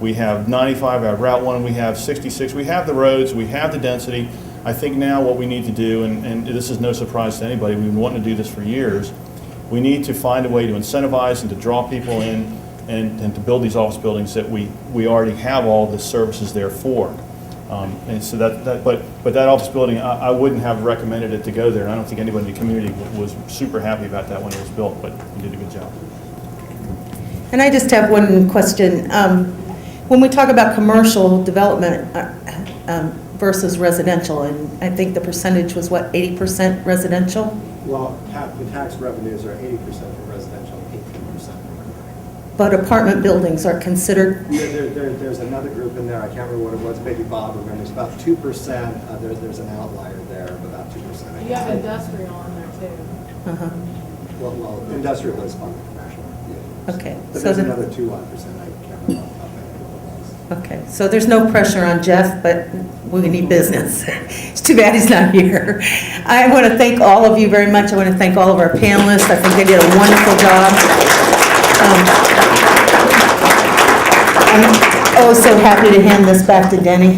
We have 95, we have Route 1, we have 66, we have the roads, we have the density. I think now what we need to do, and this is no surprise to anybody, we've been wanting to do this for years, we need to find a way to incentivize and to draw people in and to build these office buildings that we already have all the services there for. And so but that office building, I wouldn't have recommended it to go there, and I don't think anybody in the community was super happy about that when it was built, but we did a good job. And I just have one question. When we talk about commercial development versus residential, and I think the percentage was what, 80% residential? Well, the tax revenues are 80% for residential, 18% for commercial. But apartment buildings are considered, There's another group in there, I can't remember what it was, maybe Bob remembers, about 2%, there's an outlier there of about 2%. You have industrial on there too. uh-huh. Well, industrial is part of commercial. Yeah. Okay, But so there's the- another 2% I can't remember off the top of my head what it was. Okay, so there's no pressure on Jeff, but we need business. It's too bad he's not here. I want to thank all of you very much. I want to thank all of our panelists. I think they did a wonderful job. I'm oh so happy to hand this back to Denny.